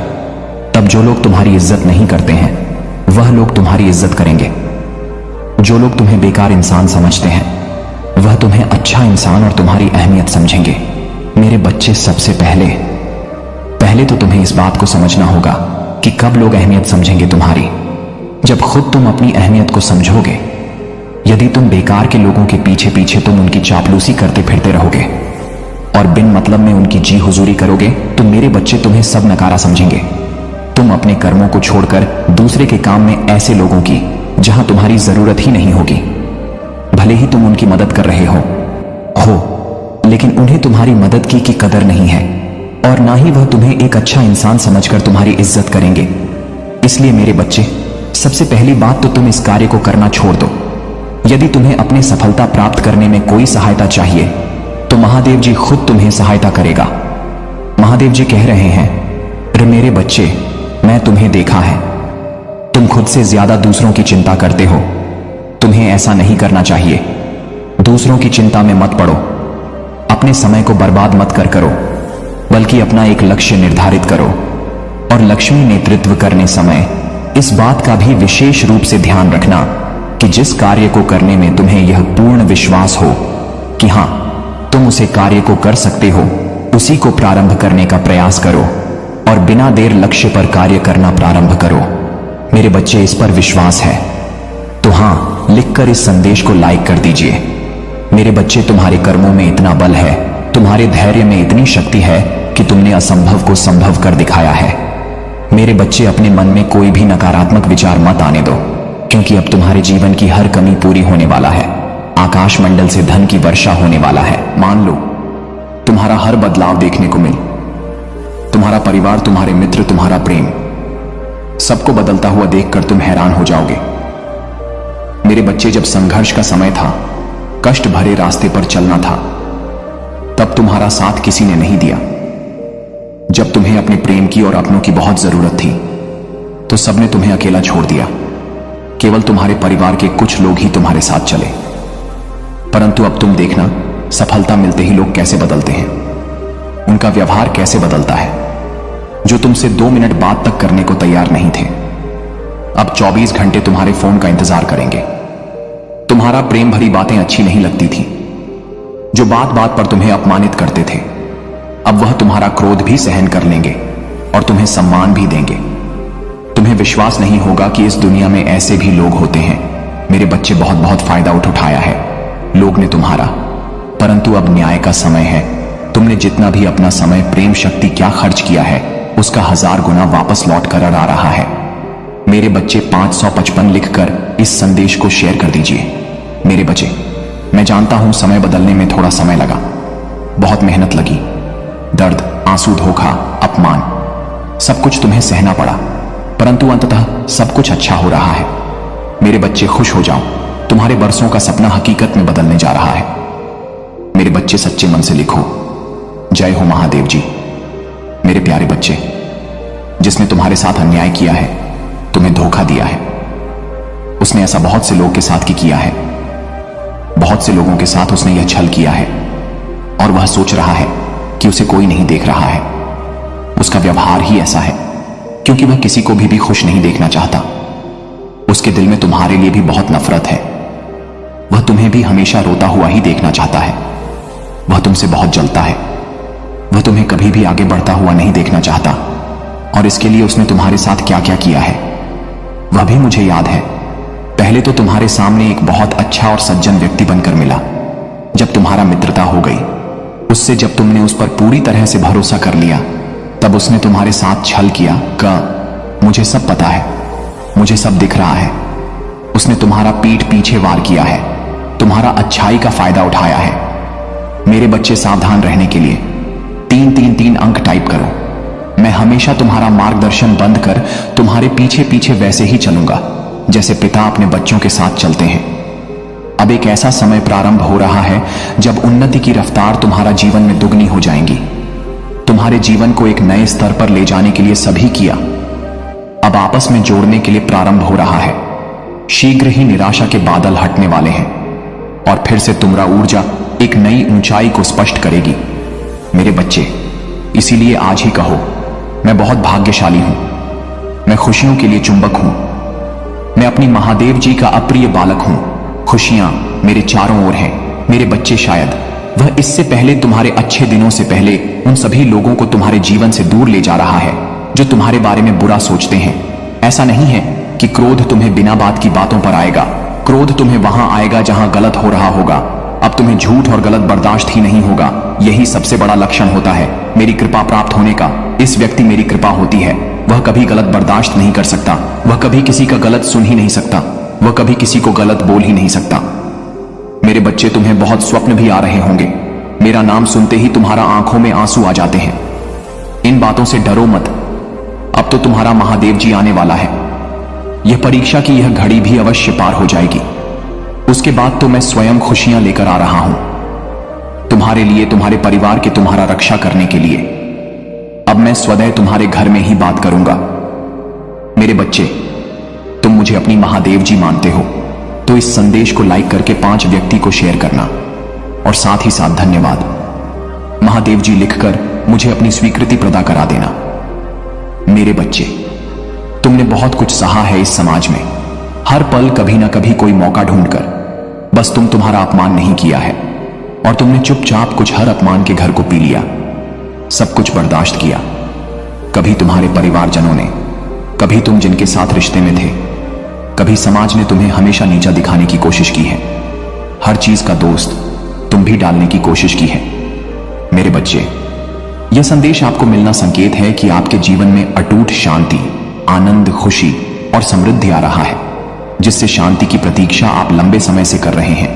तब जो लोग तुम्हारी इज्जत नहीं करते हैं वह लोग तुम्हारी इज्जत करेंगे। जो लोग तुम्हें बेकार इंसान समझते हैं वह तुम्हें अच्छा इंसान और तुम्हारी अहमियत समझेंगे। मेरे बच्चे, सबसे पहले तो तुम्हें इस बात को समझना होगा कि कब लोग अहमियत समझेंगे तुम्हारी, जब खुद तुम अपनी अहमियत को समझोगे। यदि तुम बेकार के लोगों के पीछे पीछे तुम उनकी चापलूसी करते फिरते रहोगे और बिन मतलब में उनकी जी हुजूरी करोगे तो मेरे बच्चे, तुम्हें सब नकारा समझेंगे। तुम अपने कर्मों को छोड़कर दूसरे के काम में ऐसे लोगों की जहां तुम्हारी जरूरत ही नहीं होगी, भले ही तुम उनकी मदद कर रहे हो, लेकिन उन्हें तुम्हारी मदद की कदर नहीं है और ना ही वह तुम्हें एक अच्छा इंसान समझकर तुम्हारी इज्जत करेंगे। इसलिए मेरे बच्चे, सबसे पहली बात तो तुम इस कार्य को करना छोड़ दो। यदि तुम्हें अपनी सफलता प्राप्त करने में कोई सहायता चाहिए तो महादेव जी खुद तुम्हें सहायता करेगा। महादेव जी कह रहे हैं, अरे मेरे बच्चे, मैं तुम्हें देखा है, तुम खुद से ज्यादा दूसरों की चिंता करते हो। तुम्हें ऐसा नहीं करना चाहिए। दूसरों की चिंता में मत पड़ो। अपने समय को बर्बाद मत करो, बल्कि अपना एक लक्ष्य निर्धारित करो। और लक्ष्मी नेतृत्व करने समय इस बात का भी विशेष रूप से ध्यान रखना कि जिस कार्य को करने में तुम्हें यह पूर्ण विश्वास हो कि हां, तुम उसे कार्य को कर सकते हो, उसी को प्रारंभ करने का प्रयास करो और बिना देर लक्ष्य पर कार्य करना प्रारंभ करो। मेरे बच्चे, इस पर विश्वास है तो हां लिखकर इस संदेश को लाइक कर दीजिए। मेरे बच्चे, तुम्हारे कर्मों में इतना बल है, तुम्हारे धैर्य में इतनी शक्ति है कि तुमने असंभव को संभव कर दिखाया है। मेरे बच्चे, अपने मन में कोई भी नकारात्मक विचार मत आने दो, क्योंकि अब तुम्हारे जीवन की हर कमी पूरी होने वाला है। आकाश मंडल से धन की वर्षा होने वाला है। मान लो तुम्हारा हर बदलाव देखने को मिल, तुम्हारा परिवार, तुम्हारे मित्र, तुम्हारा प्रेम, सबको बदलता हुआ देखकर तुम हैरान हो जाओगे। मेरे बच्चे, जब संघर्ष का समय था, कष्ट भरे रास्ते पर चलना था, तब तुम्हारा साथ किसी ने नहीं दिया। जब तुम्हें अपने प्रेम की और अपनों की बहुत जरूरत थी, तो सबने तुम्हें अकेला छोड़ दिया। केवल तुम्हारे परिवार के कुछ लोग ही तुम्हारे साथ चले। परंतु अब तुम देखना, सफलता मिलते ही लोग कैसे बदलते हैं, उनका व्यवहार कैसे बदलता है। जो तुमसे 2 मिनट बात तक करने को तैयार नहीं थे, अब 24 घंटे तुम्हारे फोन का इंतजार करेंगे। तुम्हारा प्रेम भरी बातें अच्छी नहीं लगती थी, जो बात बात पर तुम्हें अपमानित करते थे, अब वह तुम्हारा क्रोध भी सहन कर लेंगे और तुम्हें सम्मान भी देंगे। तुम्हें विश्वास नहीं होगा कि इस दुनिया में ऐसे भी लोग होते हैं। मेरे बच्चे, बहुत बहुत फायदा उठाया है लोग ने तुम्हारा, परंतु अब न्याय का समय है। तुमने जितना भी अपना समय, प्रेम, शक्ति क्या खर्च किया है, उसका 1000 गुना वापस लौट कर आ रहा है। मेरे बच्चे, 555 लिखकर इस संदेश को शेयर कर दीजिए। मेरे बच्चे, मैं जानता हूं समय बदलने में थोड़ा समय लगा, बहुत मेहनत लगी, दर्द, आंसू, धोखा, अपमान, सब कुछ तुम्हें सहना पड़ा, परंतु अंततः सब कुछ अच्छा हो रहा है। मेरे बच्चे, खुश हो जाओ, तुम्हारे बरसों का सपना हकीकत में बदलने जा रहा है। मेरे बच्चे, सच्चे मन से लिखो, जय हो महादेव जी। मेरे प्यारे बच्चे, जिसने तुम्हारे साथ अन्याय किया है, तुम्हें धोखा दिया है, उसने ऐसा बहुत से लोग के साथ किया है। बहुत से लोगों के साथ उसने यह छल किया है और वह सोच रहा है कि उसे कोई नहीं देख रहा है। उसका व्यवहार ही ऐसा है, क्योंकि वह किसी को भी खुश नहीं देखना चाहता। उसके दिल में तुम्हारे लिए भी बहुत नफरत है। वह तुम्हें भी हमेशा रोता हुआ ही देखना चाहता है। वह तुमसे बहुत जलता है। वह तुम्हें कभी भी आगे बढ़ता हुआ नहीं देखना चाहता, और इसके लिए उसने तुम्हारे साथ क्या क्या किया है वह भी मुझे याद है। पहले तो तुम्हारे सामने एक बहुत अच्छा और सज्जन व्यक्ति बनकर मिला। जब तुम्हारा मित्रता हो गई, उससे जब तुमने उस पर पूरी तरह से भरोसा कर लिया, तब उसने तुम्हारे साथ छल किया। मुझे सब पता है, मुझे सब दिख रहा है। उसने तुम्हारा पीठ पीछे वार किया है, तुम्हारा अच्छाई का फायदा उठाया है। मेरे बच्चे, सावधान रहने के लिए 333 अंक टाइप करो। मैं हमेशा तुम्हारा मार्गदर्शन बंद कर तुम्हारे पीछे पीछे वैसे ही चलूंगा जैसे पिता अपने बच्चों के साथ चलते हैं। अब एक ऐसा समय प्रारंभ हो रहा है जब उन्नति की रफ्तार तुम्हारा जीवन में दुगनी हो जाएंगी। तुम्हारे जीवन को एक नए स्तर पर ले जाने के लिए सभी किया अब आपस में जोड़ने के लिए प्रारंभ हो रहा है। शीघ्र ही निराशा के बादल हटने वाले हैं और फिर से तुम्हारा ऊर्जा एक नई ऊंचाई को स्पष्ट करेगी। मेरे बच्चे, इसीलिए आज ही कहो, मैं बहुत भाग्यशाली हूं, मैं खुशियों के लिए चुंबक हूं, मैं अपनी महादेव जी का अप्रिय बालक हूं। खुशियां मेरे चारों ओर हैं। मेरे बच्चे, शायद वह इससे पहले, तुम्हारे अच्छे दिनों से पहले, उन सभी लोगों को तुम्हारे जीवन से दूर ले जा रहा है जो तुम्हारे बारे में बुरा सोचते हैं। ऐसा नहीं है कि क्रोध तुम्हें बिना बात की बातों पर आएगा। क्रोध तुम्हें वहां आएगा जहां गलत हो रहा होगा। अब तुम्हें झूठ और गलत बर्दाश्त ही नहीं होगा। यही सबसे बड़ा लक्षण होता है मेरी कृपा प्राप्त होने का। इस व्यक्ति मेरी कृपा होती है, वह कभी गलत बर्दाश्त नहीं कर सकता, वह कभी किसी का गलत सुन ही नहीं सकता, वह कभी किसी को गलत बोल ही नहीं सकता। मेरे बच्चे, तुम्हें बहुत स्वप्न भी आ रहे होंगे। मेरा नाम सुनते ही तुम्हारा आंखों में आंसू आ जाते हैं। इन बातों से डरो मत। अब तो तुम्हारा महादेव जी आने वाला है। यह परीक्षा की यह घड़ी भी अवश्य पार हो जाएगी। उसके बाद तो मैं स्वयं खुशियां लेकर आ रहा हूं, तुम्हारे लिए, तुम्हारे परिवार के, तुम्हारा रक्षा करने के लिए। अब मैं स्वतः तुम्हारे घर में ही बात करूंगा। मेरे बच्चे, तुम मुझे अपनी महादेव जी मानते हो तो इस संदेश को लाइक करके 5 व्यक्ति को शेयर करना और साथ ही साथ धन्यवाद महादेव जी लिखकर मुझे अपनी स्वीकृति प्रदान करा देना। मेरे बच्चे, तुमने बहुत कुछ सहा है इस समाज में, हर पल कभी ना कभी कोई मौका ढूंढकर, बस तुम्हारा अपमान नहीं किया है और तुमने चुपचाप कुछ हर अपमान के घर को पी लिया, सब कुछ बर्दाश्त किया। कभी तुम्हारे परिवारजनों ने, कभी तुम जिनके साथ रिश्ते में थे, कभी समाज ने तुम्हें हमेशा नीचा दिखाने की कोशिश की है। हर चीज का दोस्त तुम भी डालने की कोशिश की है। मेरे बच्चे, यह संदेश आपको मिलना संकेत है कि आपके जीवन में अटूट शांति, आनंद, खुशी और समृद्धि आ रहा है, जिससे शांति की प्रतीक्षा आप लंबे समय से कर रहे हैं।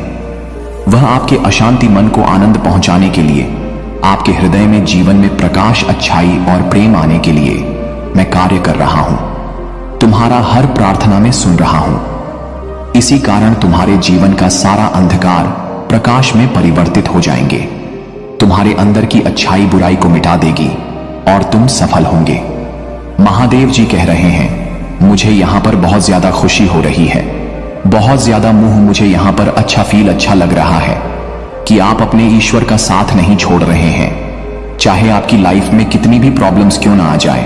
वह आपके अशांति मन को आनंद पहुंचाने के लिए, आपके हृदय में जीवन में प्रकाश, अच्छाई और प्रेम आने के लिए मैं कार्य कर रहा हूं। तुम्हारा हर प्रार्थना में सुन रहा हूं। इसी कारण तुम्हारे जीवन का सारा अंधकार प्रकाश में परिवर्तित हो जाएंगे। तुम्हारे अंदर की अच्छाई बुराई को मिटा देगी और तुम सफल होंगे। महादेव जी कह रहे हैं, मुझे यहां पर बहुत ज्यादा खुशी हो रही है, बहुत ज्यादा मुझे यहां पर अच्छा लग रहा है कि आप अपने ईश्वर का साथ नहीं छोड़ रहे हैं। चाहे आपकी लाइफ में कितनी भी प्रॉब्लम्स क्यों ना आ जाए,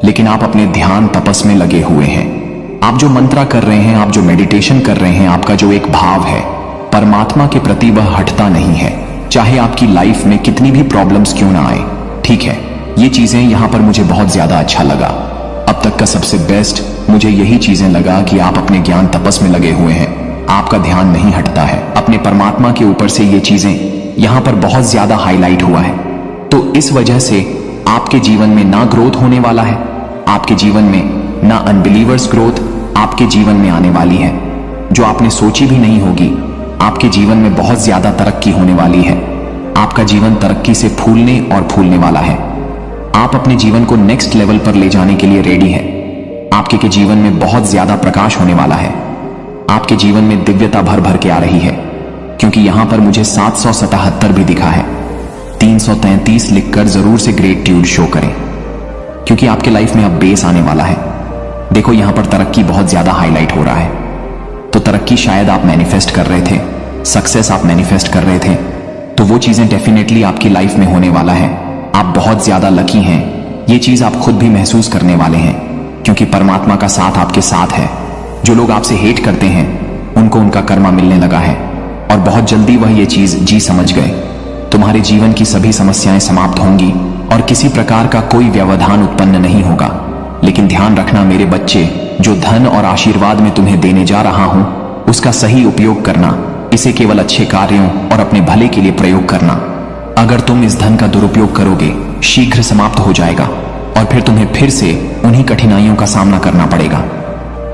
लेकिन आप अपने ध्यान तपस में लगे हुए हैं। आप जो मंत्रा कर रहे हैं, आप जो मेडिटेशन कर रहे हैं, आपका जो एक भाव है परमात्मा के प्रति, वह हटता नहीं है, चाहे आपकी लाइफ में कितनी भी प्रॉब्लम्स क्यों ना आए। ठीक है, ये चीजें यहां पर मुझे बहुत ज्यादा अच्छा लगा। अब तक का सबसे बेस्ट मुझे यही चीजें लगा कि आप अपने ज्ञान तपस में लगे हुए हैं, आपका ध्यान नहीं हटता है अपने परमात्मा के ऊपर से। ये चीजें यहां पर बहुत ज्यादा हाईलाइट हुआ है। तो इस वजह से आपके जीवन में ना ग्रोथ होने वाला है, आपके जीवन में ना अनबिलीवर्स ग्रोथ आपके जीवन में आने वाली है, जो आपने सोची भी नहीं होगी। आपके जीवन में बहुत ज्यादा तरक्की होने वाली है। आपका जीवन तरक्की से फूलने और फूलने वाला है। आप अपने जीवन को नेक्स्ट लेवल पर ले जाने के लिए रेडी है। आपके के जीवन में बहुत ज्यादा प्रकाश होने वाला है। आपके जीवन में दिव्यता भर भर के आ रही है, क्योंकि यहां पर मुझे 777 भी दिखा है। 333 लिखकर जरूर से ग्रेटिट्यूड शो करें, क्योंकि आपके लाइफ में अब बेस आने वाला है। देखो, यहां पर तरक्की बहुत ज्यादा हाईलाइट हो रहा है। तो तरक्की शायद आप मैनिफेस्ट कर रहे थे, सक्सेस आप मैनिफेस्ट कर रहे थे, तो वो चीजें डेफिनेटली आपकी लाइफ में होने वाला है। आप बहुत ज्यादा लकी हैं, ये चीज आप खुद भी महसूस करने वाले हैं, क्योंकि परमात्मा का साथ आपके साथ है। जो लोग आपसे हेट करते हैं, उनको उनका कर्मा मिलने लगा है और बहुत जल्दी वह ये चीज जी समझ गए। तुम्हारे जीवन की सभी समस्याएं समाप्त होंगी और किसी प्रकार का कोई व्यवधान उत्पन्न नहीं होगा। लेकिन ध्यान रखना मेरे बच्चे, जो धन और आशीर्वाद में तुम्हें देने जा रहा हूं, उसका सही उपयोग करना, इसे केवल अच्छे कार्यों और अपने भले के लिए प्रयोग करना। अगर तुम इस धन का दुरुपयोग करोगे, शीघ्र समाप्त हो जाएगा और फिर तुम्हें फिर से उन्हीं कठिनाइयों का सामना करना पड़ेगा।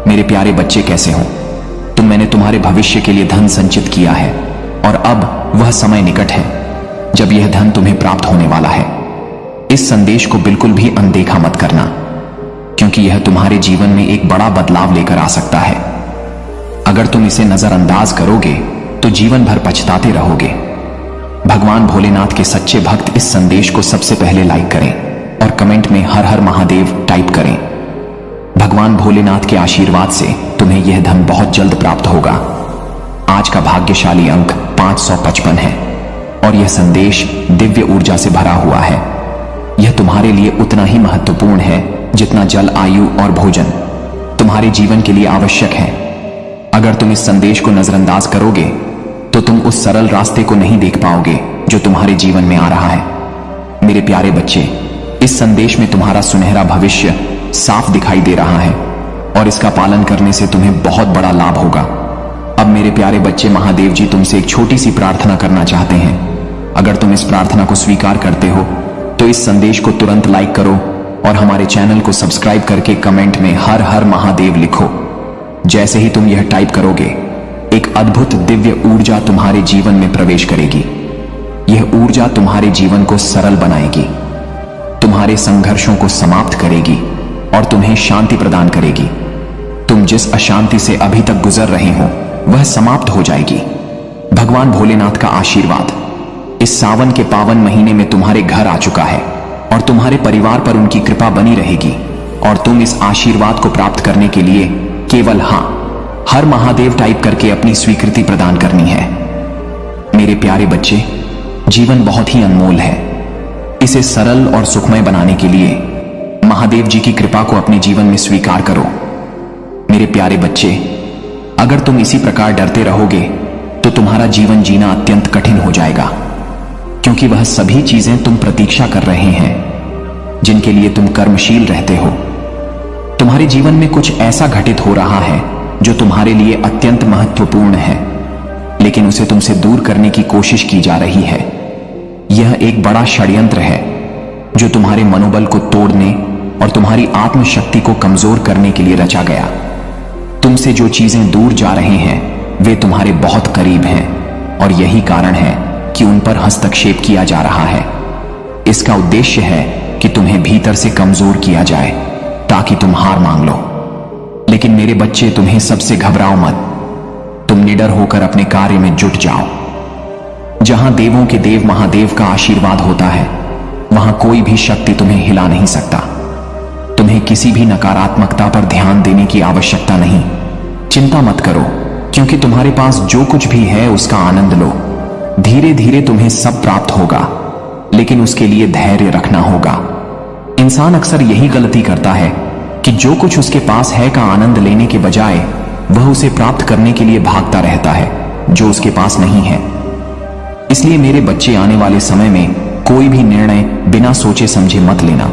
मेरे प्यारे बच्चे, कैसे हो तुम? मैंने तुम्हारे भविष्य के लिए धन संचित किया है और अब वह समय निकट है जब यह धन तुम्हें प्राप्त होने वाला है। इस संदेश को बिल्कुल भी अनदेखा मत करना, क्योंकि यह तुम्हारे जीवन में एक बड़ा बदलाव लेकर आ सकता है। अगर तुम इसे नजरअंदाज करोगे तो जीवन भर पछताते रहोगे। भगवान भोलेनाथ के सच्चे भक्त इस संदेश को सबसे पहले लाइक करें और कमेंट में हर हर महादेव टाइप करें। भगवान भोलेनाथ के आशीर्वाद से तुम्हें यह धन बहुत जल्द प्राप्त होगा। आज का भाग्यशाली अंक 555 है और यह संदेश दिव्य ऊर्जा से भरा हुआ है। यह तुम्हारे लिए उतना ही महत्वपूर्ण है जितना जल, आयु और भोजन तुम्हारे जीवन के लिए आवश्यक है। अगर तुम इस संदेश को नजरअंदाज करोगे तो तुम उस सरल रास्ते को नहीं देख पाओगे जो तुम्हारे जीवन में आ रहा है। मेरे प्यारे बच्चे, इस संदेश में तुम्हारा सुनहरा भविष्य साफ दिखाई दे रहा है और इसका पालन करने से तुम्हें बहुत बड़ा लाभ होगा। अब मेरे प्यारे बच्चे, महादेव जी तुमसे एक छोटी सी प्रार्थना करना चाहते हैं। अगर तुम इस प्रार्थना को स्वीकार करते हो तो इस संदेश को तुरंत लाइक करो और हमारे चैनल को सब्सक्राइब करके कमेंट में हर हर महादेव लिखो। जैसे ही तुम यह टाइप करोगे, एक अद्भुत दिव्य ऊर्जा तुम्हारे जीवन में प्रवेश करेगी। यह ऊर्जा तुम्हारे जीवन को सरल बनाएगी, तुम्हारे संघर्षों को समाप्त करेगी और तुम्हें शांति प्रदान करेगी। तुम जिस अशांति से अभी तक गुजर रहे हो वह समाप्त हो जाएगी। भगवान भोलेनाथ का आशीर्वाद इस सावन के पावन महीने में तुम्हारे घर आ चुका है और तुम्हारे परिवार पर उनकी कृपा बनी रहेगी और तुम इस आशीर्वाद को प्राप्त करने के लिए केवल हाँ हर महादेव टाइप करके अपनी स्वीकृति प्रदान करनी है। मेरे प्यारे बच्चे, जीवन बहुत ही अनमोल है। इसे सरल और सुखमय बनाने के लिए महादेव जी की कृपा को अपने जीवन में स्वीकार करो। मेरे प्यारे बच्चे, अगर तुम इसी प्रकार डरते रहोगे तो तुम्हारा जीवन जीना अत्यंत कठिन हो जाएगा, क्योंकि वह सभी चीजें तुम प्रतीक्षा कर रहे हैं जिनके लिए तुम कर्मशील रहते हो। तुम्हारे जीवन में कुछ ऐसा घटित हो रहा है जो तुम्हारे लिए अत्यंत महत्वपूर्ण है, लेकिन उसे तुमसे दूर करने की कोशिश की जा रही है। यह एक बड़ा षड्यंत्र है जो तुम्हारे मनोबल को तोड़ने और तुम्हारी आत्मशक्ति को कमजोर करने के लिए रचा गया। तुमसे जो चीजें दूर जा रहे हैं वे तुम्हारे बहुत करीब हैं और यही कारण है कि उन पर हस्तक्षेप किया जा रहा है। इसका उद्देश्य है कि तुम्हें भीतर से कमजोर किया जाए ताकि तुम हार मान लो। लेकिन मेरे बच्चे, तुम्हें सबसे घबराओ मत। तुम निडर होकर अपने कार्य में जुट जाओ। जहां देवों के देव महादेव का आशीर्वाद होता है वहां कोई भी शक्ति तुम्हें हिला नहीं सकता। तुम्हें किसी भी नकारात्मकता पर ध्यान देने की आवश्यकता नहीं। चिंता मत करो, क्योंकि तुम्हारे पास जो कुछ भी है उसका आनंद लो। धीरे धीरे तुम्हें सब प्राप्त होगा, लेकिन उसके लिए धैर्य रखना होगा। इंसान अक्सर यही गलती करता है कि जो कुछ उसके पास है का आनंद लेने के बजाय वह उसे प्राप्त करने के लिए भागता रहता है जो उसके पास नहीं है। इसलिए मेरे बच्चे, आने वाले समय में कोई भी निर्णय बिना सोचे समझे मत लेना।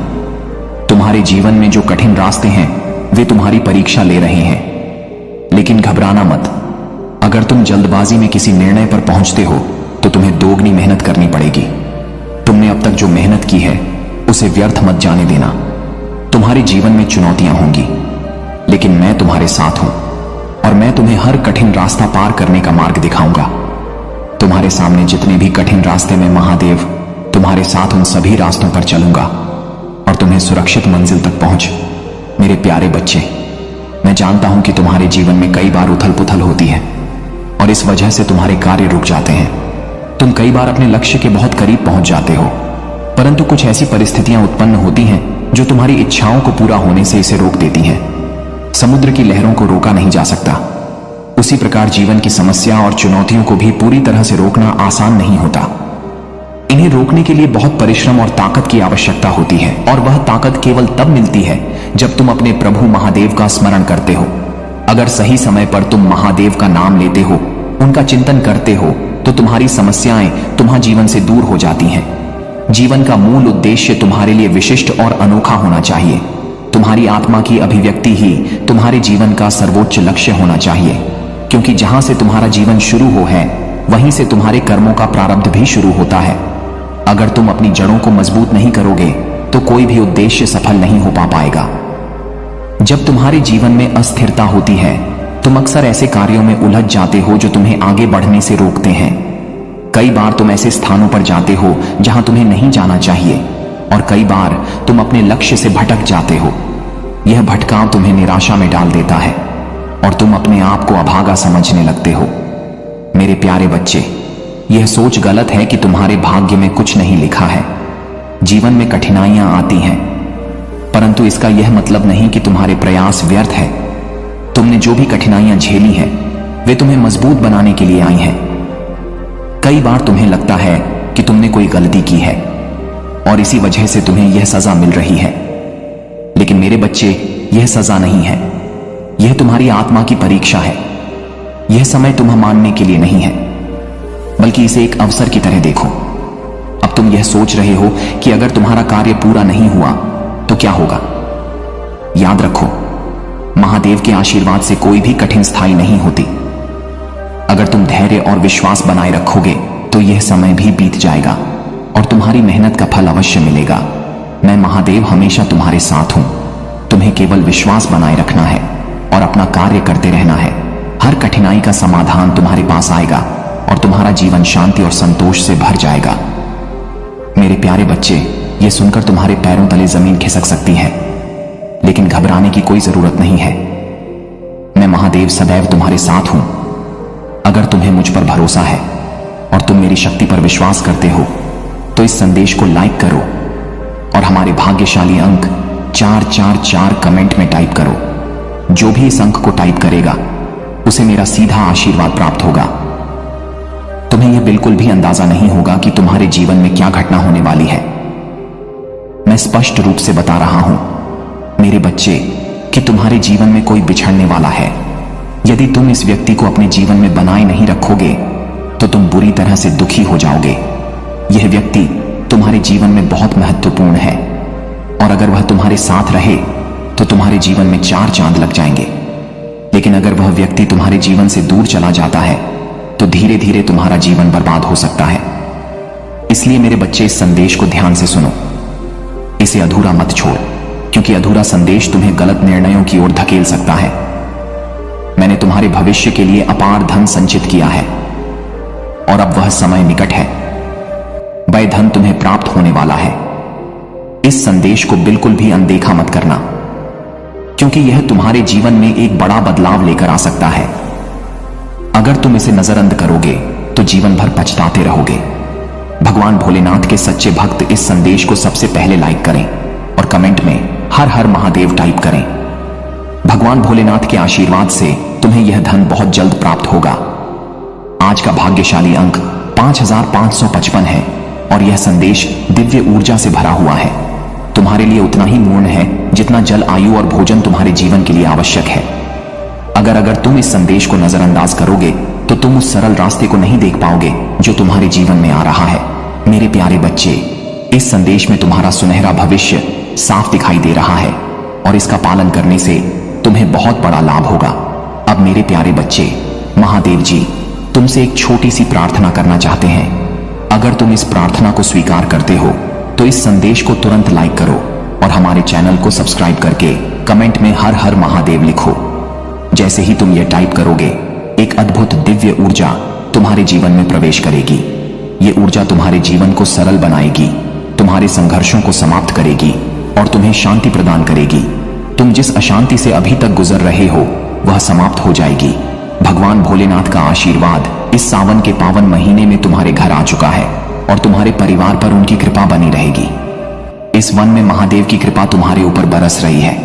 तुम्हारे जीवन में जो कठिन रास्ते हैं वे तुम्हारी परीक्षा ले रहे हैं, लेकिन घबराना मत। अगर तुम जल्दबाजी में किसी निर्णय पर पहुंचते हो तो तुम्हें दोगुनी मेहनत करनी पड़ेगी। तुमने अब तक जो मेहनत की है उसे व्यर्थ मत जाने देना। तुम्हारे जीवन में चुनौतियां होंगी, लेकिन मैं तुम्हारे साथ हूं और मैं तुम्हें हर कठिन रास्ता पार करने का मार्ग दिखाऊंगा। तुम्हारे सामने जितने भी कठिन रास्ते में महादेव तुम्हारे साथ उन सभी रास्तों पर चलूंगा और तुम्हें सुरक्षित मंजिल तक पहुंच। मेरे प्यारे बच्चे, मैं जानता हूं कि तुम्हारे जीवन में कई बार उथल पुथल होती है और इस वजह से तुम्हारे कार्य रुक जाते हैं। तुम कई बार अपने लक्ष्य के बहुत करीब पहुंच जाते हो, परंतु कुछ ऐसी परिस्थितियां उत्पन्न होती हैं जो तुम्हारी इच्छाओं को पूरा होने से इसे रोक देती हैं। समुद्र की लहरों को रोका नहीं जा सकता, उसी प्रकार जीवन की समस्या और चुनौतियों को भी पूरी तरह से रोकना आसान नहीं होता। इन्हें रोकने के लिए बहुत परिश्रम और ताकत की आवश्यकता होती है, और वह ताकत केवल तब मिलती है जब तुम अपने प्रभु महादेव का स्मरण करते हो। अगर सही समय पर तुम महादेव का नाम लेते हो, उनका चिंतन करते हो, तो तुम्हारी समस्याएं तुम्हारे जीवन से दूर हो जाती हैं। जीवन का मूल उद्देश्य तुम्हारे लिए विशिष्ट और अनोखा होना चाहिए। तुम्हारी आत्मा की अभिव्यक्ति ही तुम्हारे जीवन का सर्वोच्च लक्ष्य होना चाहिए, क्योंकि जहां से तुम्हारा जीवन शुरू हो है वहीं से तुम्हारे कर्मों का प्रारब्ध भी शुरू होता है। अगर तुम अपनी जड़ों को मजबूत नहीं करोगे तो कोई भी उद्देश्य सफल नहीं हो पाएगा। जब तुम्हारे जीवन में अस्थिरता होती है तुम अक्सर ऐसे कार्यों में उलझ जाते हो जो तुम्हें आगे बढ़ने से रोकते हैं। कई बार तुम ऐसे स्थानों पर जाते हो जहां तुम्हें नहीं जाना चाहिए, और कई बार तुम अपने लक्ष्य से भटक जाते हो। यह भटकाव तुम्हें निराशा में डाल देता है और तुम अपने आप को अभागा समझने लगते हो। मेरे प्यारे बच्चे, यह सोच गलत है कि तुम्हारे भाग्य में कुछ नहीं लिखा है। जीवन में कठिनाइयां आती हैं, परंतु इसका यह मतलब नहीं कि तुम्हारे प्रयास व्यर्थ है। तुमने जो भी कठिनाइयां झेली हैं वे तुम्हें मजबूत बनाने के लिए आई हैं। कई बार तुम्हें लगता है कि तुमने कोई गलती की है और इसी वजह से तुम्हें यह सजा मिल रही है, लेकिन मेरे बच्चे, यह सजा नहीं है, यह तुम्हारी आत्मा की परीक्षा है। यह समय तुम्हें मानने के लिए नहीं है, बल्कि इसे एक अवसर की तरह देखो। अब तुम यह सोच रहे हो कि अगर तुम्हारा कार्य पूरा नहीं हुआ तो क्या होगा। याद रखो, महादेव के आशीर्वाद से कोई भी कठिन स्थायी नहीं होती। अगर तुम धैर्य और विश्वास बनाए रखोगे तो यह समय भी बीत जाएगा और तुम्हारी मेहनत का फल अवश्य मिलेगा। मैं महादेव हमेशा तुम्हारे साथ हूं। तुम्हें केवल विश्वास बनाए रखना है और अपना कार्य करते रहना है। हर कठिनाई का समाधान तुम्हारे पास आएगा और तुम्हारा जीवन शांति और संतोष से भर जाएगा। मेरे प्यारे बच्चे, यह सुनकर तुम्हारे पैरों तले जमीन खिसक सकती है, लेकिन घबराने की कोई जरूरत नहीं है। मैं महादेव सदैव तुम्हारे साथ हूं। अगर तुम्हें मुझ पर भरोसा है और तुम मेरी शक्ति पर विश्वास करते हो तो इस संदेश को लाइक करो और हमारे भाग्यशाली अंक 444 कमेंट में टाइप करो। जो भी इस अंक को टाइप करेगा उसे मेरा सीधा आशीर्वाद प्राप्त होगा। तुम्हें यह बिल्कुल भी अंदाजा नहीं होगा कि तुम्हारे जीवन में क्या घटना होने वाली है। मैं स्पष्ट रूप से बता रहा हूं मेरे बच्चे कि तुम्हारे जीवन में कोई बिछड़ने वाला है। यदि तुम इस व्यक्ति को अपने जीवन में बनाए नहीं रखोगे तो तुम बुरी तरह से दुखी हो जाओगे। यह व्यक्ति तुम्हारे जीवन में बहुत महत्वपूर्ण है और अगर वह तुम्हारे साथ रहे तो तुम्हारे जीवन में 4 चांद लग जाएंगे। लेकिन अगर वह व्यक्ति तुम्हारे जीवन से दूर चला जाता है तो धीरे धीरे तुम्हारा जीवन बर्बाद हो सकता है। इसलिए मेरे बच्चे इस संदेश को ध्यान से सुनो। इसे अधूरा मत छोड़, क्योंकि अधूरा संदेश तुम्हें गलत निर्णयों की ओर धकेल सकता है। मैंने तुम्हारे भविष्य के लिए अपार धन संचित किया है और अब वह समय निकट है। वह धन तुम्हें प्राप्त होने वाला है। इस संदेश को बिल्कुल भी अनदेखा मत करना, क्योंकि यह तुम्हारे जीवन में एक बड़ा बदलाव लेकर आ सकता है। अगर तुम इसे नजरअंदाज करोगे तो जीवन भर पछताते रहोगे। भगवान भोलेनाथ के सच्चे भक्त इस संदेश को सबसे पहले लाइक करें और कमेंट में हर हर महादेव टाइप करें। भगवान भोलेनाथ के आशीर्वाद से तुम्हें यह धन बहुत जल्द प्राप्त होगा। आज का भाग्यशाली अंक 5555 है और यह संदेश दिव्य ऊर्जा से भरा हुआ है। तुम्हारे लिए उतना ही मूल्य है जितना जल, आयु और भोजन तुम्हारे जीवन के लिए आवश्यक है। अगर तुम इस संदेश को नजरअंदाज करोगे तो तुम उस सरल रास्ते को नहीं देख पाओगे जो तुम्हारे जीवन में आ रहा है। मेरे प्यारे बच्चे, इस संदेश में तुम्हारा सुनहरा भविष्य साफ दिखाई दे रहा है और इसका पालन करने से तुम्हें बहुत बड़ा लाभ होगा। अब मेरे प्यारे बच्चे, महादेव जी तुमसे एक छोटी सी प्रार्थना करना चाहते हैं। अगर तुम इस प्रार्थना को स्वीकार करते हो तो इस संदेश को तुरंत लाइक करो और हमारे चैनल को सब्सक्राइब करके कमेंट में हर हर महादेव लिखो। जैसे ही तुम यह टाइप करोगे, एक अद्भुत दिव्य ऊर्जा तुम्हारे जीवन में प्रवेश करेगी। ये ऊर्जा तुम्हारे जीवन को सरल बनाएगी, तुम्हारे संघर्षों को समाप्त करेगी और तुम्हें शांति प्रदान करेगी। तुम जिस अशांति से अभी तक गुजर रहे हो वह समाप्त हो जाएगी। भगवान भोलेनाथ का आशीर्वाद इस सावन के पावन महीने में तुम्हारे घर आ चुका है और तुम्हारे परिवार पर उनकी कृपा बनी रहेगी। इस वन में महादेव की कृपा तुम्हारे ऊपर बरस रही है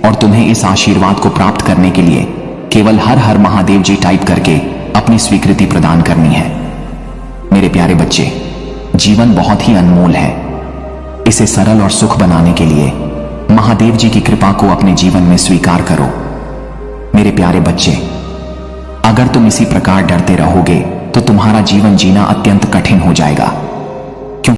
और तुम्हें इस आशीर्वाद को प्राप्त करने के लिए केवल हर हर महादेव जी टाइप करके अपनी स्वीकृति प्रदान करनी है। मेरे प्यारे बच्चे, जीवन बहुत ही अनमोल है। इसे सरल और सुख बनाने के लिए महादेव जी की कृपा को अपने जीवन में स्वीकार करो। मेरे प्यारे बच्चे, अगर तुम इसी प्रकार डरते रहोगे तो तुम्हारा जीवन जीना अत्यंत कठिन हो जाएगा।